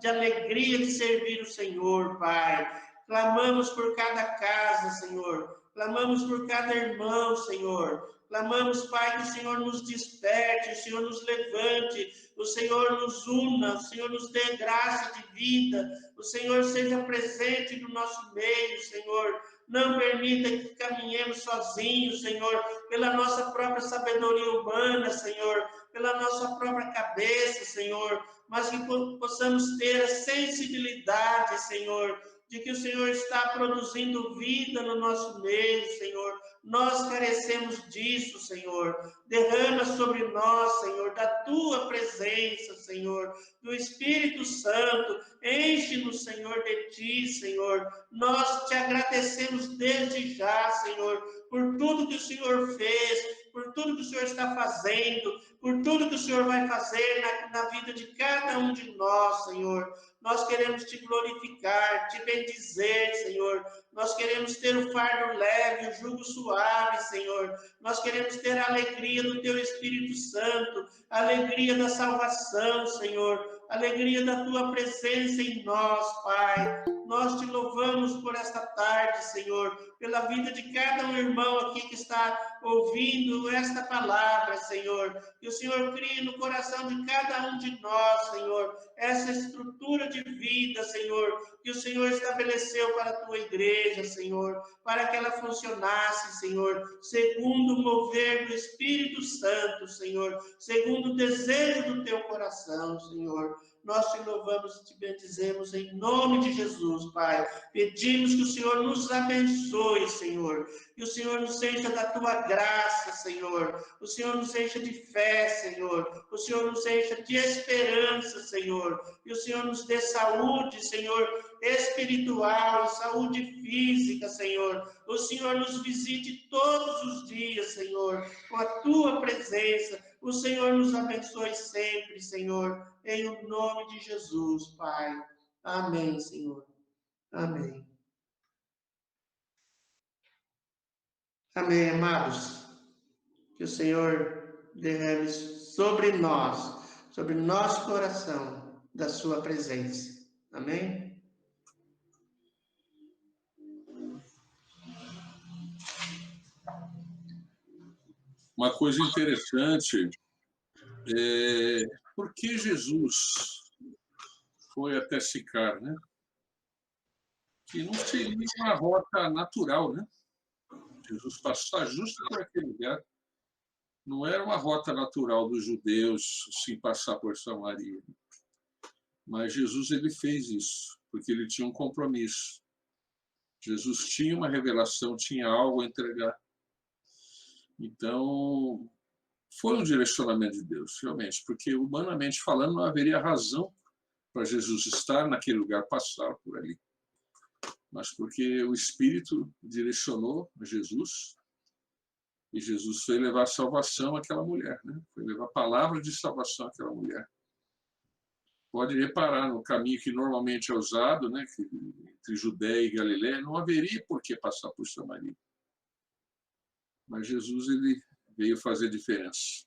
de alegria de servir o Senhor, Pai. Clamamos por cada casa, Senhor, clamamos por cada irmão, Senhor. Clamamos, Pai, que o Senhor nos desperte, o Senhor nos levante, o Senhor nos una, o Senhor nos dê graça de vida, o Senhor seja presente no nosso meio, Senhor. Não permita que caminhemos sozinhos, Senhor, pela nossa própria sabedoria humana, Senhor, pela nossa própria cabeça, Senhor, mas que possamos ter a sensibilidade, Senhor, de que o Senhor está produzindo vida no nosso meio, Senhor. Nós carecemos disso, Senhor. Derrama sobre nós, Senhor, da Tua presença, Senhor, do Espírito Santo. Enche-nos, Senhor, de Ti, Senhor. Nós te agradecemos desde já, Senhor, por tudo que o Senhor fez, por tudo que o Senhor está fazendo, por tudo que o Senhor vai fazer na vida de cada um de nós, Senhor. Nós queremos Te glorificar, Te bendizer, Senhor. Nós queremos ter o fardo leve, o jugo suave, Senhor. Nós queremos ter a alegria do Teu Espírito Santo, a alegria da salvação, Senhor, a alegria da Tua presença em nós, Pai. Nós Te louvamos por esta tarde, Senhor, pela vida de cada um irmão aqui que está ouvindo esta palavra, Senhor. Que o Senhor crie no coração de cada um de nós, Senhor, essa estrutura de vida, Senhor, que o Senhor estabeleceu para a Tua igreja, Senhor, para que ela funcionasse, Senhor, segundo o mover do Espírito Santo, Senhor, segundo o desejo do Teu coração, Senhor. Nós Te louvamos e Te bendizemos em nome de Jesus, Pai. Pedimos que o Senhor nos abençoe, Senhor, que o Senhor nos encha da Tua graça, Senhor, o Senhor nos encha de fé, Senhor, o Senhor nos encha de esperança, Senhor, e o Senhor nos dê saúde, Senhor, espiritual, saúde física, Senhor. O Senhor nos visite todos os dias, Senhor, com a Tua presença. O Senhor nos abençoe sempre, Senhor, em o nome de Jesus, Pai. Amém, Senhor. Amém. Amém, amados. Que o Senhor derrame sobre nós, sobre nosso coração, da Sua presença. Amém? uma coisa interessante é por que Jesus foi até Sicar, né? Que não seria uma rota natural, né? Jesus passar justo por aquele lugar. Não era uma rota natural dos judeus se passar por Samaria. Mas Jesus ele fez isso, porque ele tinha um compromisso. Jesus tinha uma revelação, tinha algo a entregar. Então, foi um direcionamento de Deus, realmente, porque humanamente falando, não haveria razão para Jesus estar naquele lugar, passar por ali. Mas porque o Espírito direcionou Jesus, e Jesus foi levar salvação àquela mulher, né? Foi levar a palavra de salvação àquela mulher. Pode reparar no caminho que normalmente é usado, né, que, entre Judéia e Galiléia, não haveria por que passar por Samaria. Mas Jesus ele veio fazer diferença.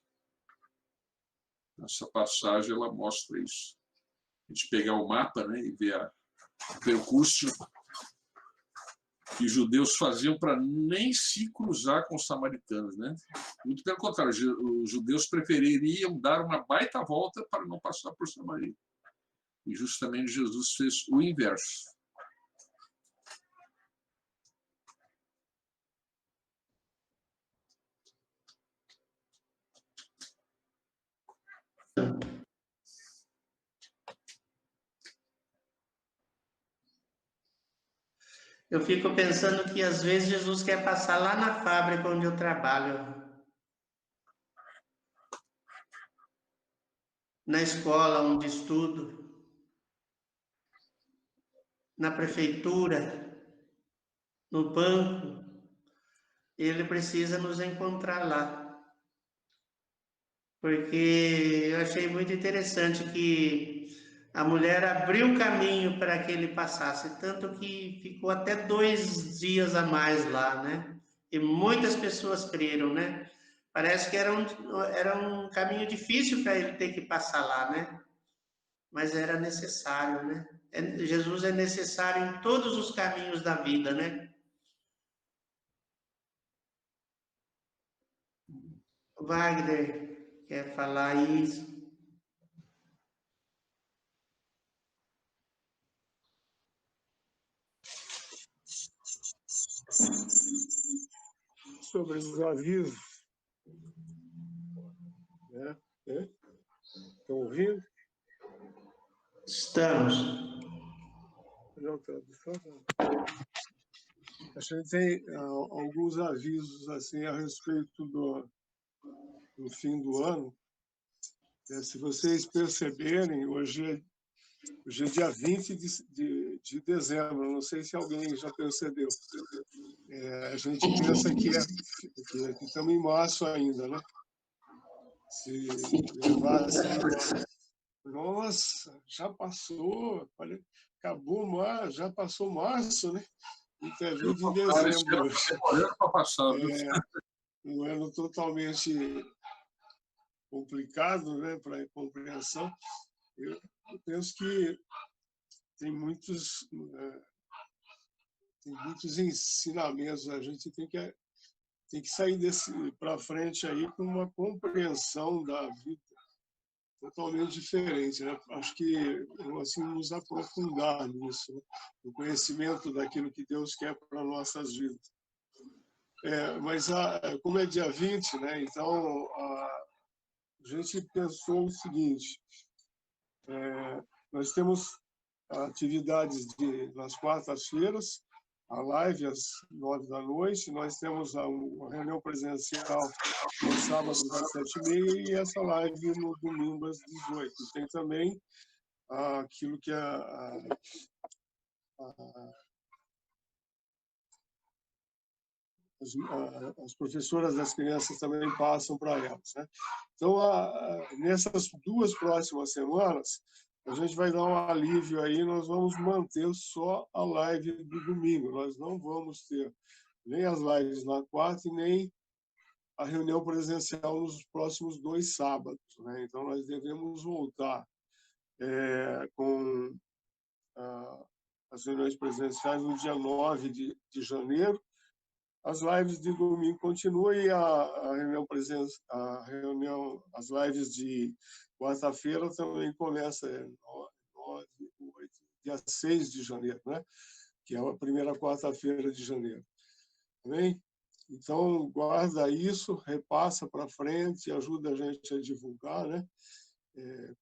Essa passagem ela mostra isso. A gente pegar o mapa, né, e ver o percurso que os judeus faziam para nem se cruzar com os samaritanos, né? Muito pelo contrário, os judeus prefeririam dar uma baita volta para não passar por Samaria. E justamente Jesus fez o inverso. Eu fico pensando que às vezes Jesus quer passar lá na fábrica onde eu trabalho, na escola onde estudo, na prefeitura, no banco. Ele precisa nos encontrar lá. Porque eu achei muito interessante que a mulher abriu caminho para que ele passasse, tanto que ficou até 2 dias a mais lá, né? E muitas pessoas creram, né? Parece que era um caminho difícil para ele ter que passar lá, né? Mas era necessário, né? Jesus é necessário em todos os caminhos da vida, né? Wagner quer falar isso? Sobre os avisos, né? Estão ouvindo? Estamos. Não, tradução não. A gente tem alguns avisos assim a respeito do fim do ano. Se vocês perceberem, hoje é dia 20 de dezembro, não sei se alguém já percebeu. A gente pensa que estamos em março ainda, né? Se levasse, nossa, já passou, acabou março, já passou março, né? E está vindo em dezembro. Para passar, um ano totalmente complicado, né, para a compreensão. Eu penso que tem muitos ensinamentos. A gente tem que sair desse para frente aí com uma compreensão da vida totalmente diferente, né? Acho que assim nos aprofundar nisso, né? No conhecimento daquilo que Deus quer para nossas vidas. Mas como é dia 20, né? Então a gente pensou o seguinte: nós temos atividades nas quartas-feiras, a live às 9 da noite, nós temos uma reunião presencial no sábado às 7h30 e essa live no domingo às 18h. Tem também aquilo que as professoras das crianças também passam para elas, né? Então, nessas 2 próximas semanas, a gente vai dar um alívio aí, nós vamos manter só a live do domingo, nós não vamos ter nem as lives na quarta e nem a reunião presencial nos próximos 2 sábados, né? Então, nós devemos voltar com as reuniões presenciais no dia 9 de janeiro, as lives de domingo continuam e a reunião, as lives de quarta-feira também começa 9, 8, dia 6 de janeiro, né? Que é a primeira quarta-feira de janeiro. Amém? Então, guarda isso, repassa para frente, ajuda a gente a divulgar, né?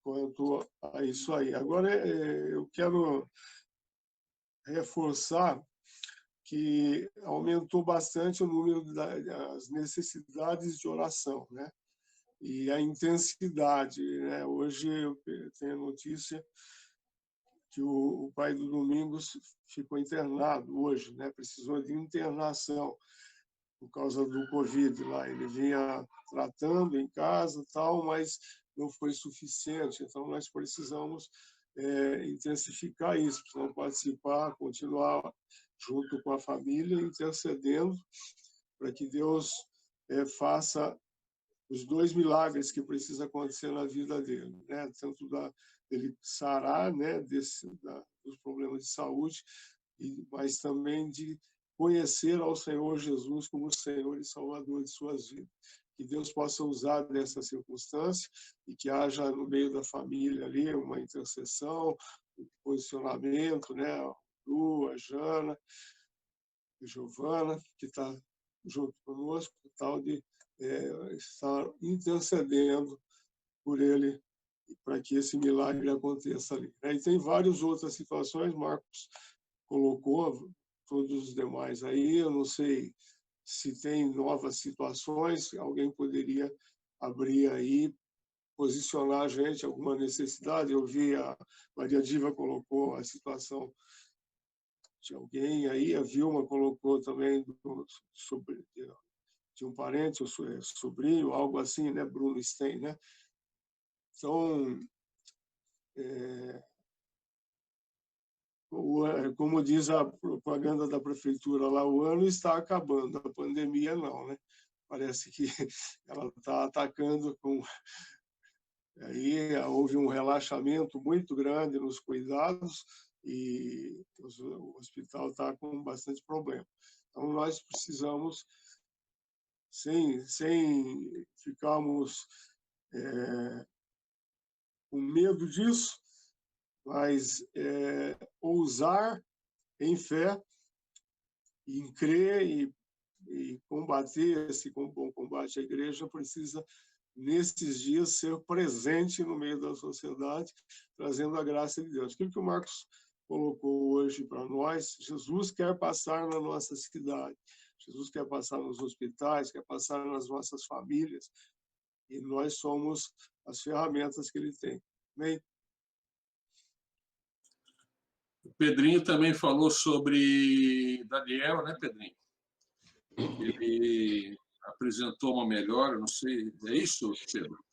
Quanto a isso aí. Agora, eu quero reforçar que aumentou bastante o número das necessidades de oração, né? E a intensidade, né? Hoje eu tenho a notícia que o pai do Domingos ficou internado hoje, né? Precisou de internação por causa do Covid lá. Ele vinha tratando em casa, tal, mas não foi suficiente. Então, nós precisamos intensificar isso, precisamos participar, continuar junto com a família, intercedendo para que Deus faça os 2 milagres que precisa acontecer na vida dele, né? Tanto dele sarar, né, dos problemas de saúde, mas também de conhecer ao Senhor Jesus como Senhor e Salvador de suas vidas. Que Deus possa usar dessa circunstância e que haja no meio da família ali uma intercessão, um posicionamento, né? A Lu, a Jana, a Giovana, que está junto conosco, tal de estar intercedendo por ele para que esse milagre aconteça ali. E tem várias outras situações, Marcos colocou todos os demais aí, eu não sei se tem novas situações, alguém poderia abrir aí, posicionar a gente, alguma necessidade. Eu vi a Maria Diva colocou a situação de alguém aí, a Vilma colocou também sobre de um parente, ou sobrinho, algo assim, né? Bruno Stein, né? Então, como diz a propaganda da prefeitura lá, o ano está acabando, a pandemia não, né? Parece que ela está atacando com... Aí houve um relaxamento muito grande nos cuidados e o hospital está com bastante problema. Então, nós precisamos, sem ficarmos com medo disso, mas ousar em fé, em crer e combater esse bom combate. A igreja precisa, nesses dias, ser presente no meio da sociedade, trazendo a graça de Deus. Aquilo que o Marcos colocou hoje para nós, Jesus quer passar na nossa cidade, Jesus quer passar nos hospitais, quer passar nas nossas famílias, e nós somos as ferramentas que ele tem. Amém? O Pedrinho também falou sobre Daniel, né, Pedrinho? Ele apresentou uma melhora, não sei, é isso, Pedro?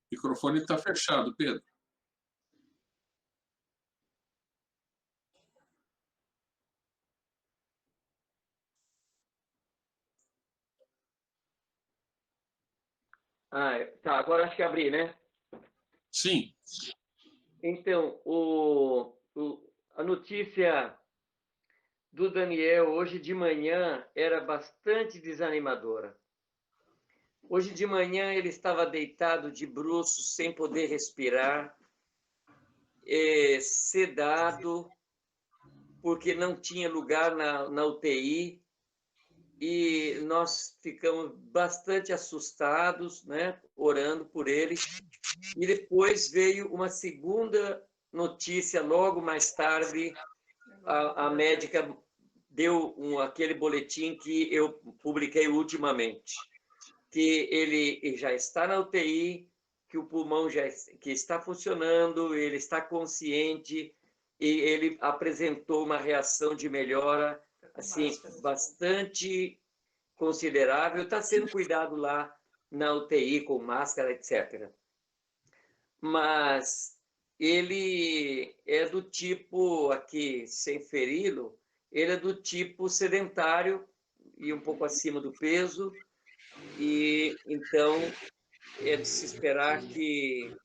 O microfone está fechado, Pedro. Tá, agora acho que abri, né? Sim. Então, a notícia do Daniel hoje de manhã era bastante desanimadora. Hoje de manhã ele estava deitado de bruços, sem poder respirar, sedado, porque não tinha lugar na UTI, e nós ficamos bastante assustados, né, orando por ele. E depois veio uma segunda notícia, logo mais tarde, a médica deu aquele boletim que eu publiquei ultimamente, que ele já está na UTI, que o pulmão que está funcionando, ele está consciente, e ele apresentou uma reação de melhora assim, bastante considerável, está sendo cuidado lá na UTI com máscara, etc. Mas ele é do tipo, aqui, sem feri-lo, ele é do tipo sedentário e um pouco acima do peso, e então é de se esperar que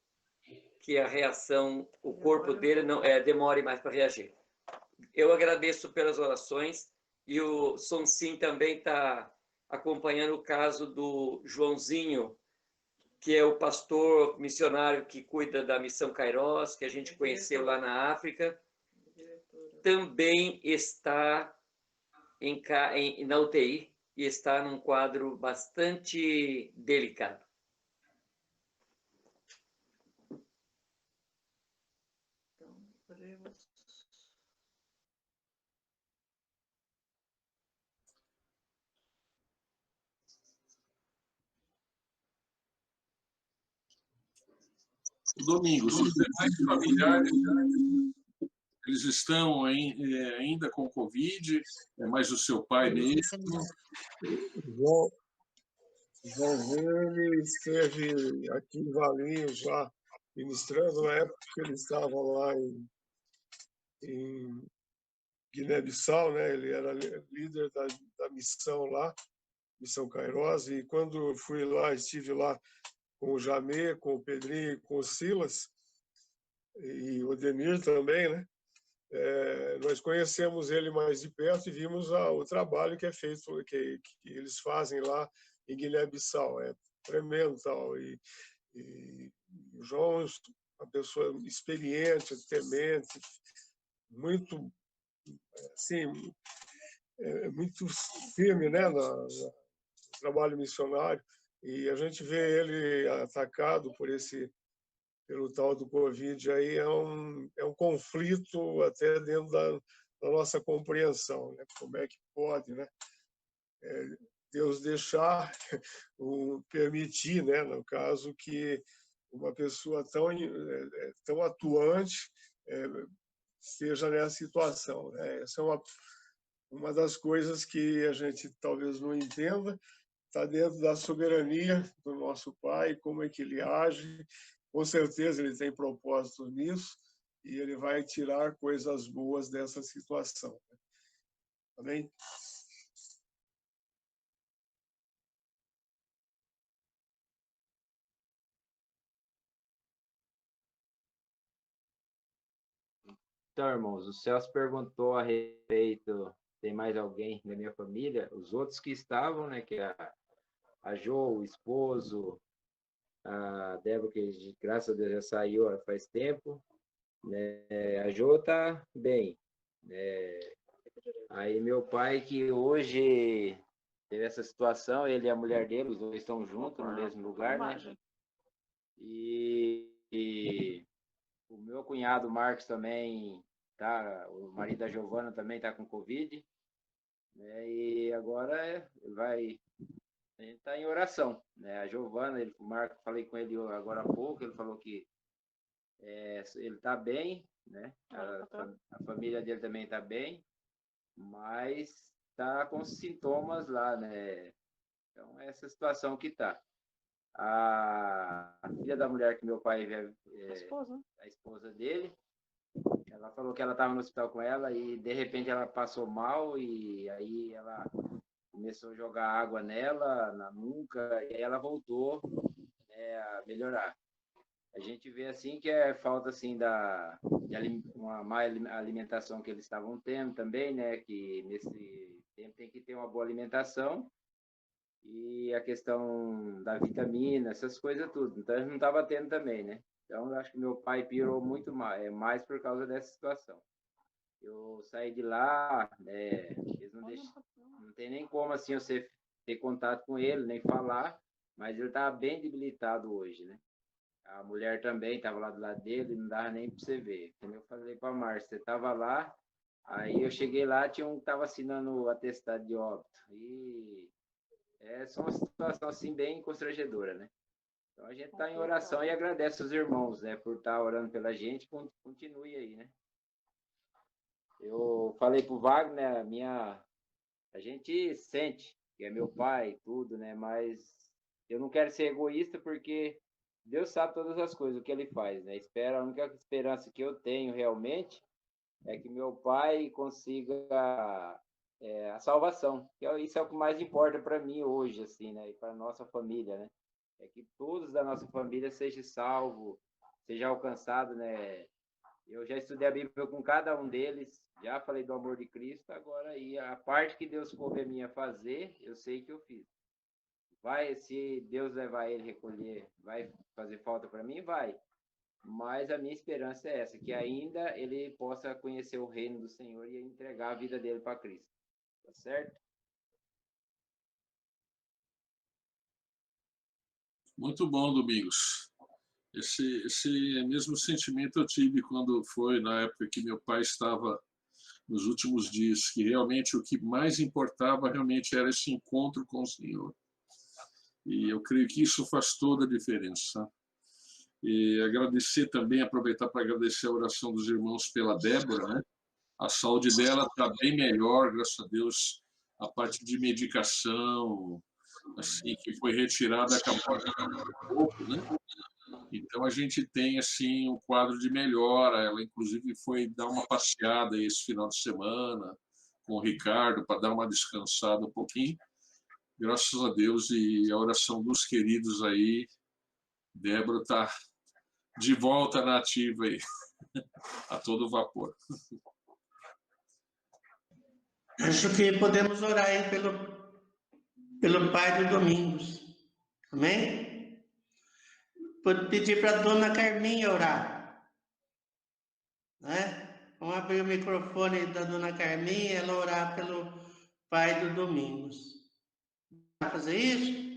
a reação, o corpo dele não demore mais para reagir. Eu agradeço pelas orações, e o Sonsim também está acompanhando o caso do Joãozinho, que é o pastor missionário que cuida da Missão Kairos, que a gente conheceu lá na África. Também está na UTI e está num quadro bastante delicado. Então, podemos... Domingos, os demais familiares, eles estão ainda com Covid, é mais o seu pai mesmo. João ele esteve aqui em Valinhos já ministrando na época que ele estava lá em Guiné-Bissau, né? Ele era líder da missão lá, Missão Kairos, e quando eu fui lá, estive lá com o Jamê, com o Pedrinho e com o Silas, e o Demir também, né? Nós conhecemos ele mais de perto e vimos o trabalho que é feito, que eles fazem lá em Guiné-Bissau. É tremendo tal. E o João é uma pessoa experiente, temente, muito, assim, muito firme, né, no trabalho missionário. E a gente vê ele atacado pelo tal do Covid, aí é um conflito até dentro da nossa compreensão, né? Como é que pode, né? Deus deixar, permitir, né? No caso, que uma pessoa tão atuante esteja nessa situação, né? Essa é uma das coisas que a gente talvez não entenda, está dentro da soberania do nosso Pai, como é que ele age. Com certeza ele tem propósito nisso e ele vai tirar coisas boas dessa situação. Amém? Então, irmãos, o Celso perguntou a respeito, tem mais alguém da minha família? Os outros que estavam, né, que a Jo, o esposo, a Débora, que graças a Deus já saiu faz tempo, né? A Jo tá bem, né? Aí meu pai, que hoje teve essa situação, ele e a mulher dele, os dois estão juntos no mesmo lugar, né? E o meu cunhado Marcos também tá, o marido da Giovana também tá com Covid, né? E agora a gente tá em oração, né? A Giovana, o Marcos, falei com ele agora há pouco, ele falou que ele tá bem, né? A família dele também tá bem, mas tá com sintomas lá, né? Então, essa situação que tá. A filha da mulher que meu pai a esposa dele, ela falou que ela estava no hospital com ela e de repente ela passou mal e aí ela começou a jogar água nela, na nuca, e aí ela voltou, né, a melhorar. A gente vê assim que é falta assim de uma má alimentação que eles estavam tendo também, né, que nesse tempo tem que ter uma boa alimentação e a questão da vitamina, essas coisas tudo. Então, ele não estava tendo também, né? Então, eu acho que meu pai pirou muito mais por causa dessa situação. Eu saí de lá, eles não tem nem como, assim, você ter contato com ele, nem falar, mas ele estava bem debilitado hoje, né? A mulher também estava lá do lado dele, não dava nem para você ver. Como eu falei para a Márcia, você estava lá, aí eu cheguei lá, tinha um que estava assinando o atestado de óbito. E só uma situação assim bem constrangedora, né? Então a gente está em oração e agradece os irmãos, né, por estar orando pela gente, continue aí, né? Eu falei pro Wagner, a gente sente que é meu pai, tudo, né? Mas eu não quero ser egoísta porque Deus sabe todas as coisas, o que ele faz, né? A única esperança que eu tenho realmente é que meu pai consiga a salvação. Isso é o que mais importa para mim hoje, assim, né? E para nossa família, né? É que todos da nossa família sejam salvos, seja alcançado, né? Eu já estudei a Bíblia com cada um deles, já falei do amor de Cristo, agora aí a parte que Deus coube a mim a fazer, eu sei que eu fiz. Vai, se Deus levar ele recolher, vai fazer falta para mim? Vai. Mas a minha esperança é essa, que ainda ele possa conhecer o reino do Senhor e entregar a vida dele para Cristo. Tá certo? Muito bom, Domingos. Esse mesmo sentimento eu tive quando foi na época que meu pai estava nos últimos dias, que realmente o que mais importava realmente era esse encontro com o Senhor. E eu creio que isso faz toda a diferença. E agradecer também, aproveitar para agradecer a oração dos irmãos pela Débora, né? A saúde dela está bem melhor, graças a Deus. A parte de medicação, assim, que foi retirada, acabou um pouco, né? Então a gente tem assim um quadro de melhora. Ela inclusive foi dar uma passeada esse final de semana com o Ricardo para dar uma descansada um pouquinho. Graças a Deus e a oração dos queridos aí, Débora está de volta na ativa aí, a todo vapor. Acho que podemos orar aí pelo pai do Domingos. Amém? Vou pedir para a dona Carminha orar. Né? Vamos abrir o microfone da dona Carminha, ela orar pelo pai do Domingos. Vai fazer isso?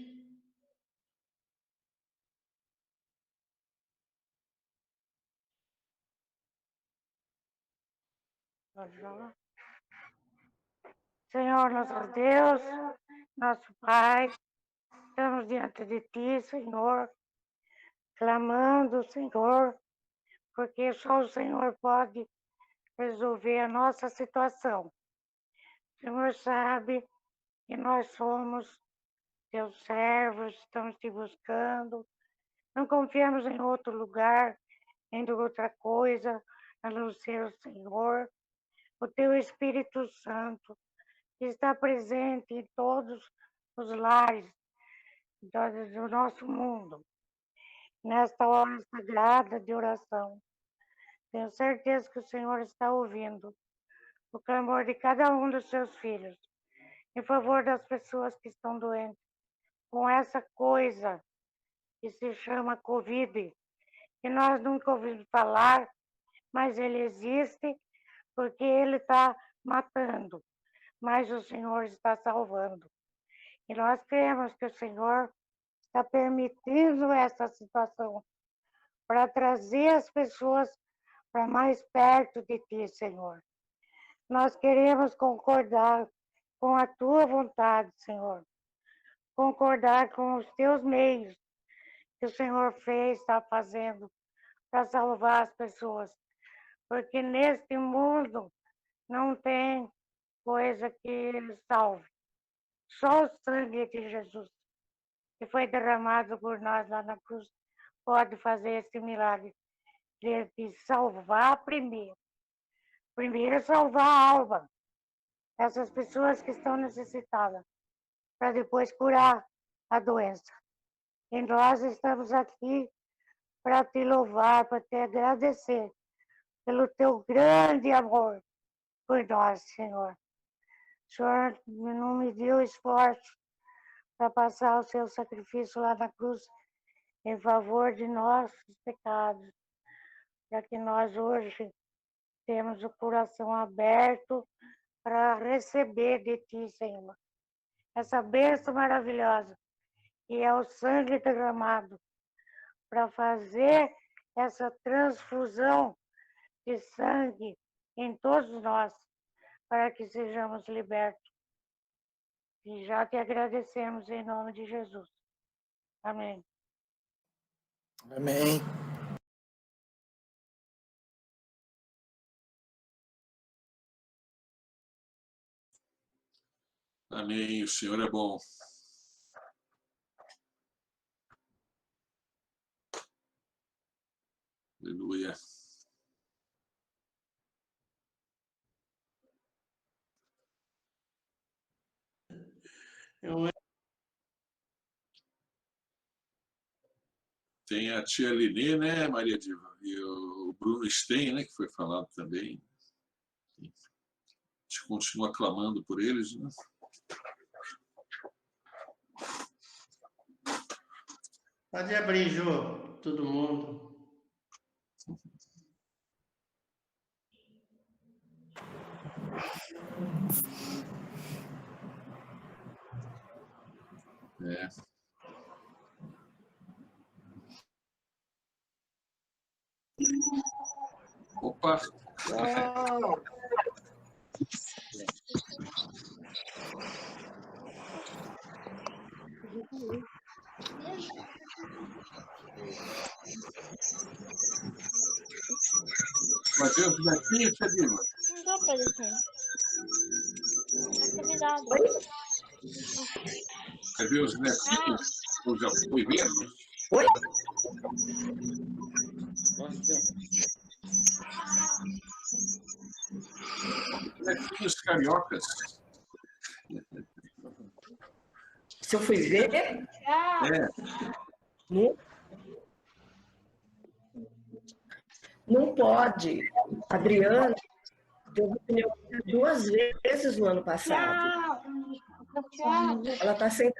Senhor nosso Deus, nosso Pai, estamos diante de Ti, Senhor, clamando, Senhor, porque só o Senhor pode resolver a nossa situação. O Senhor sabe que nós somos Teus servos, estamos Te buscando, não confiamos em outro lugar, em outra coisa, a não ser o Senhor, o Teu Espírito Santo, que está presente em todos os lares do nosso mundo, nesta hora sagrada de oração. Tenho certeza que o Senhor está ouvindo o clamor de cada um dos seus filhos, em favor das pessoas que estão doentes, com essa coisa que se chama Covid, que nós nunca ouvimos falar, mas ele existe porque ele está matando, mas o Senhor está salvando. E nós cremos que o Senhor está permitindo essa situação para trazer as pessoas para mais perto de Ti, Senhor. Nós queremos concordar com a Tua vontade, Senhor. Concordar com os Teus meios que o Senhor fez, está fazendo para salvar as pessoas. Porque neste mundo não tem coisa que salve. Só o sangue de Jesus, que foi derramado por nós lá na cruz, pode fazer esse milagre de salvar primeiro. Primeiro salvar a alma dessas pessoas que estão necessitadas, para depois curar a doença. E nós estamos aqui para te louvar, para te agradecer pelo teu grande amor por nós, Senhor. O Senhor não mediu esforço para passar o seu sacrifício lá na cruz em favor de nossos pecados, já que nós hoje temos o coração aberto para receber de Ti, Senhor, essa bênção maravilhosa, que é o sangue derramado, para fazer essa transfusão de sangue em todos nós, para que sejamos libertos. E já te agradecemos em nome de Jesus. Amém. Amém. Amém. O Senhor é bom. Aleluia. Eu- Tem a tia Linê, né, Maria Diva? E o Bruno Stein, né, que foi falado também. A gente continua clamando por eles, né? Pode abrir, Jô, todo mundo. É. Opa! Vai ver os netinhos, Tia Diva? Não tô aparecendo. Tá convidado. Vai ver os netinhos? Ou já foi vendo? Oi? Netinhos cariocas. Se eu fui ver, Tchau. É, não pode. A Adriana teve pneumonia 2 vezes no ano passado. Tchau. Ela está sem.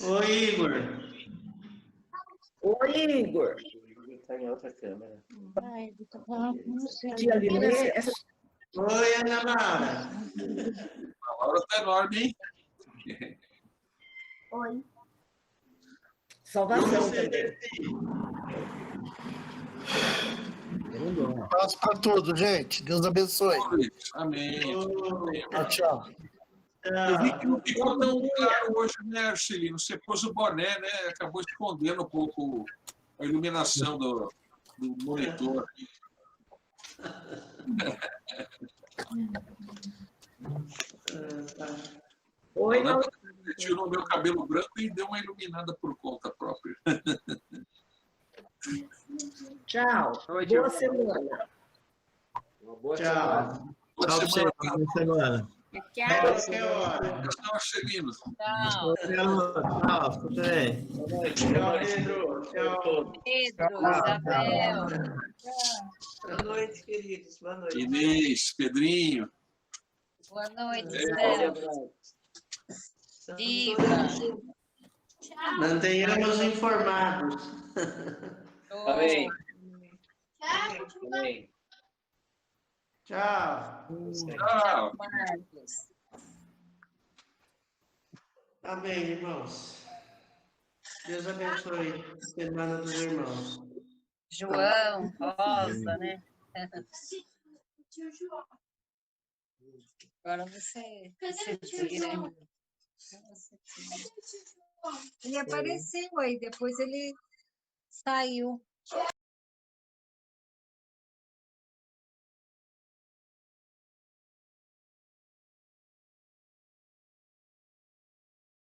Oi, Igor. Oi, Igor. Está em outra câmera. Ai, eu tô falando com você. Tia Linê, Oi, Ana Mara. a Laura tá enorme, hein? Oi. salvação também. Um abraço para todos, gente. Deus abençoe. Amém. Tchau, tchau. Eu vi que não ficou tão claro hoje, né, Arcelino? Você pôs o boné, né? Acabou escondendo um pouco a iluminação do monitor. Oi, Não, Maurício. tirou meu cabelo branco e deu uma iluminada por conta própria. Tchau. Oi, Boa tio. semana. Uma boa Tchau. semana. Boa Tchau, semana. boa semana. Tchau. Que hora? Tchau, Arcelino. Tchau. Tchau, fica bem. Tchau, Pedro. Tchau. Pedro, Isabel. Boa noite, queridos. Boa noite. Inês, Pedrinho. Boa noite, Grande Isabel. abraço. Diva. Mantenhamos informados. Amém. Tchau. Amém. Tchau. Tchau. Marcos. Amém, irmãos. Deus abençoe a semana dos irmãos. João, Rosa, né? Agora você vira. Ele apareceu aí, depois ele saiu.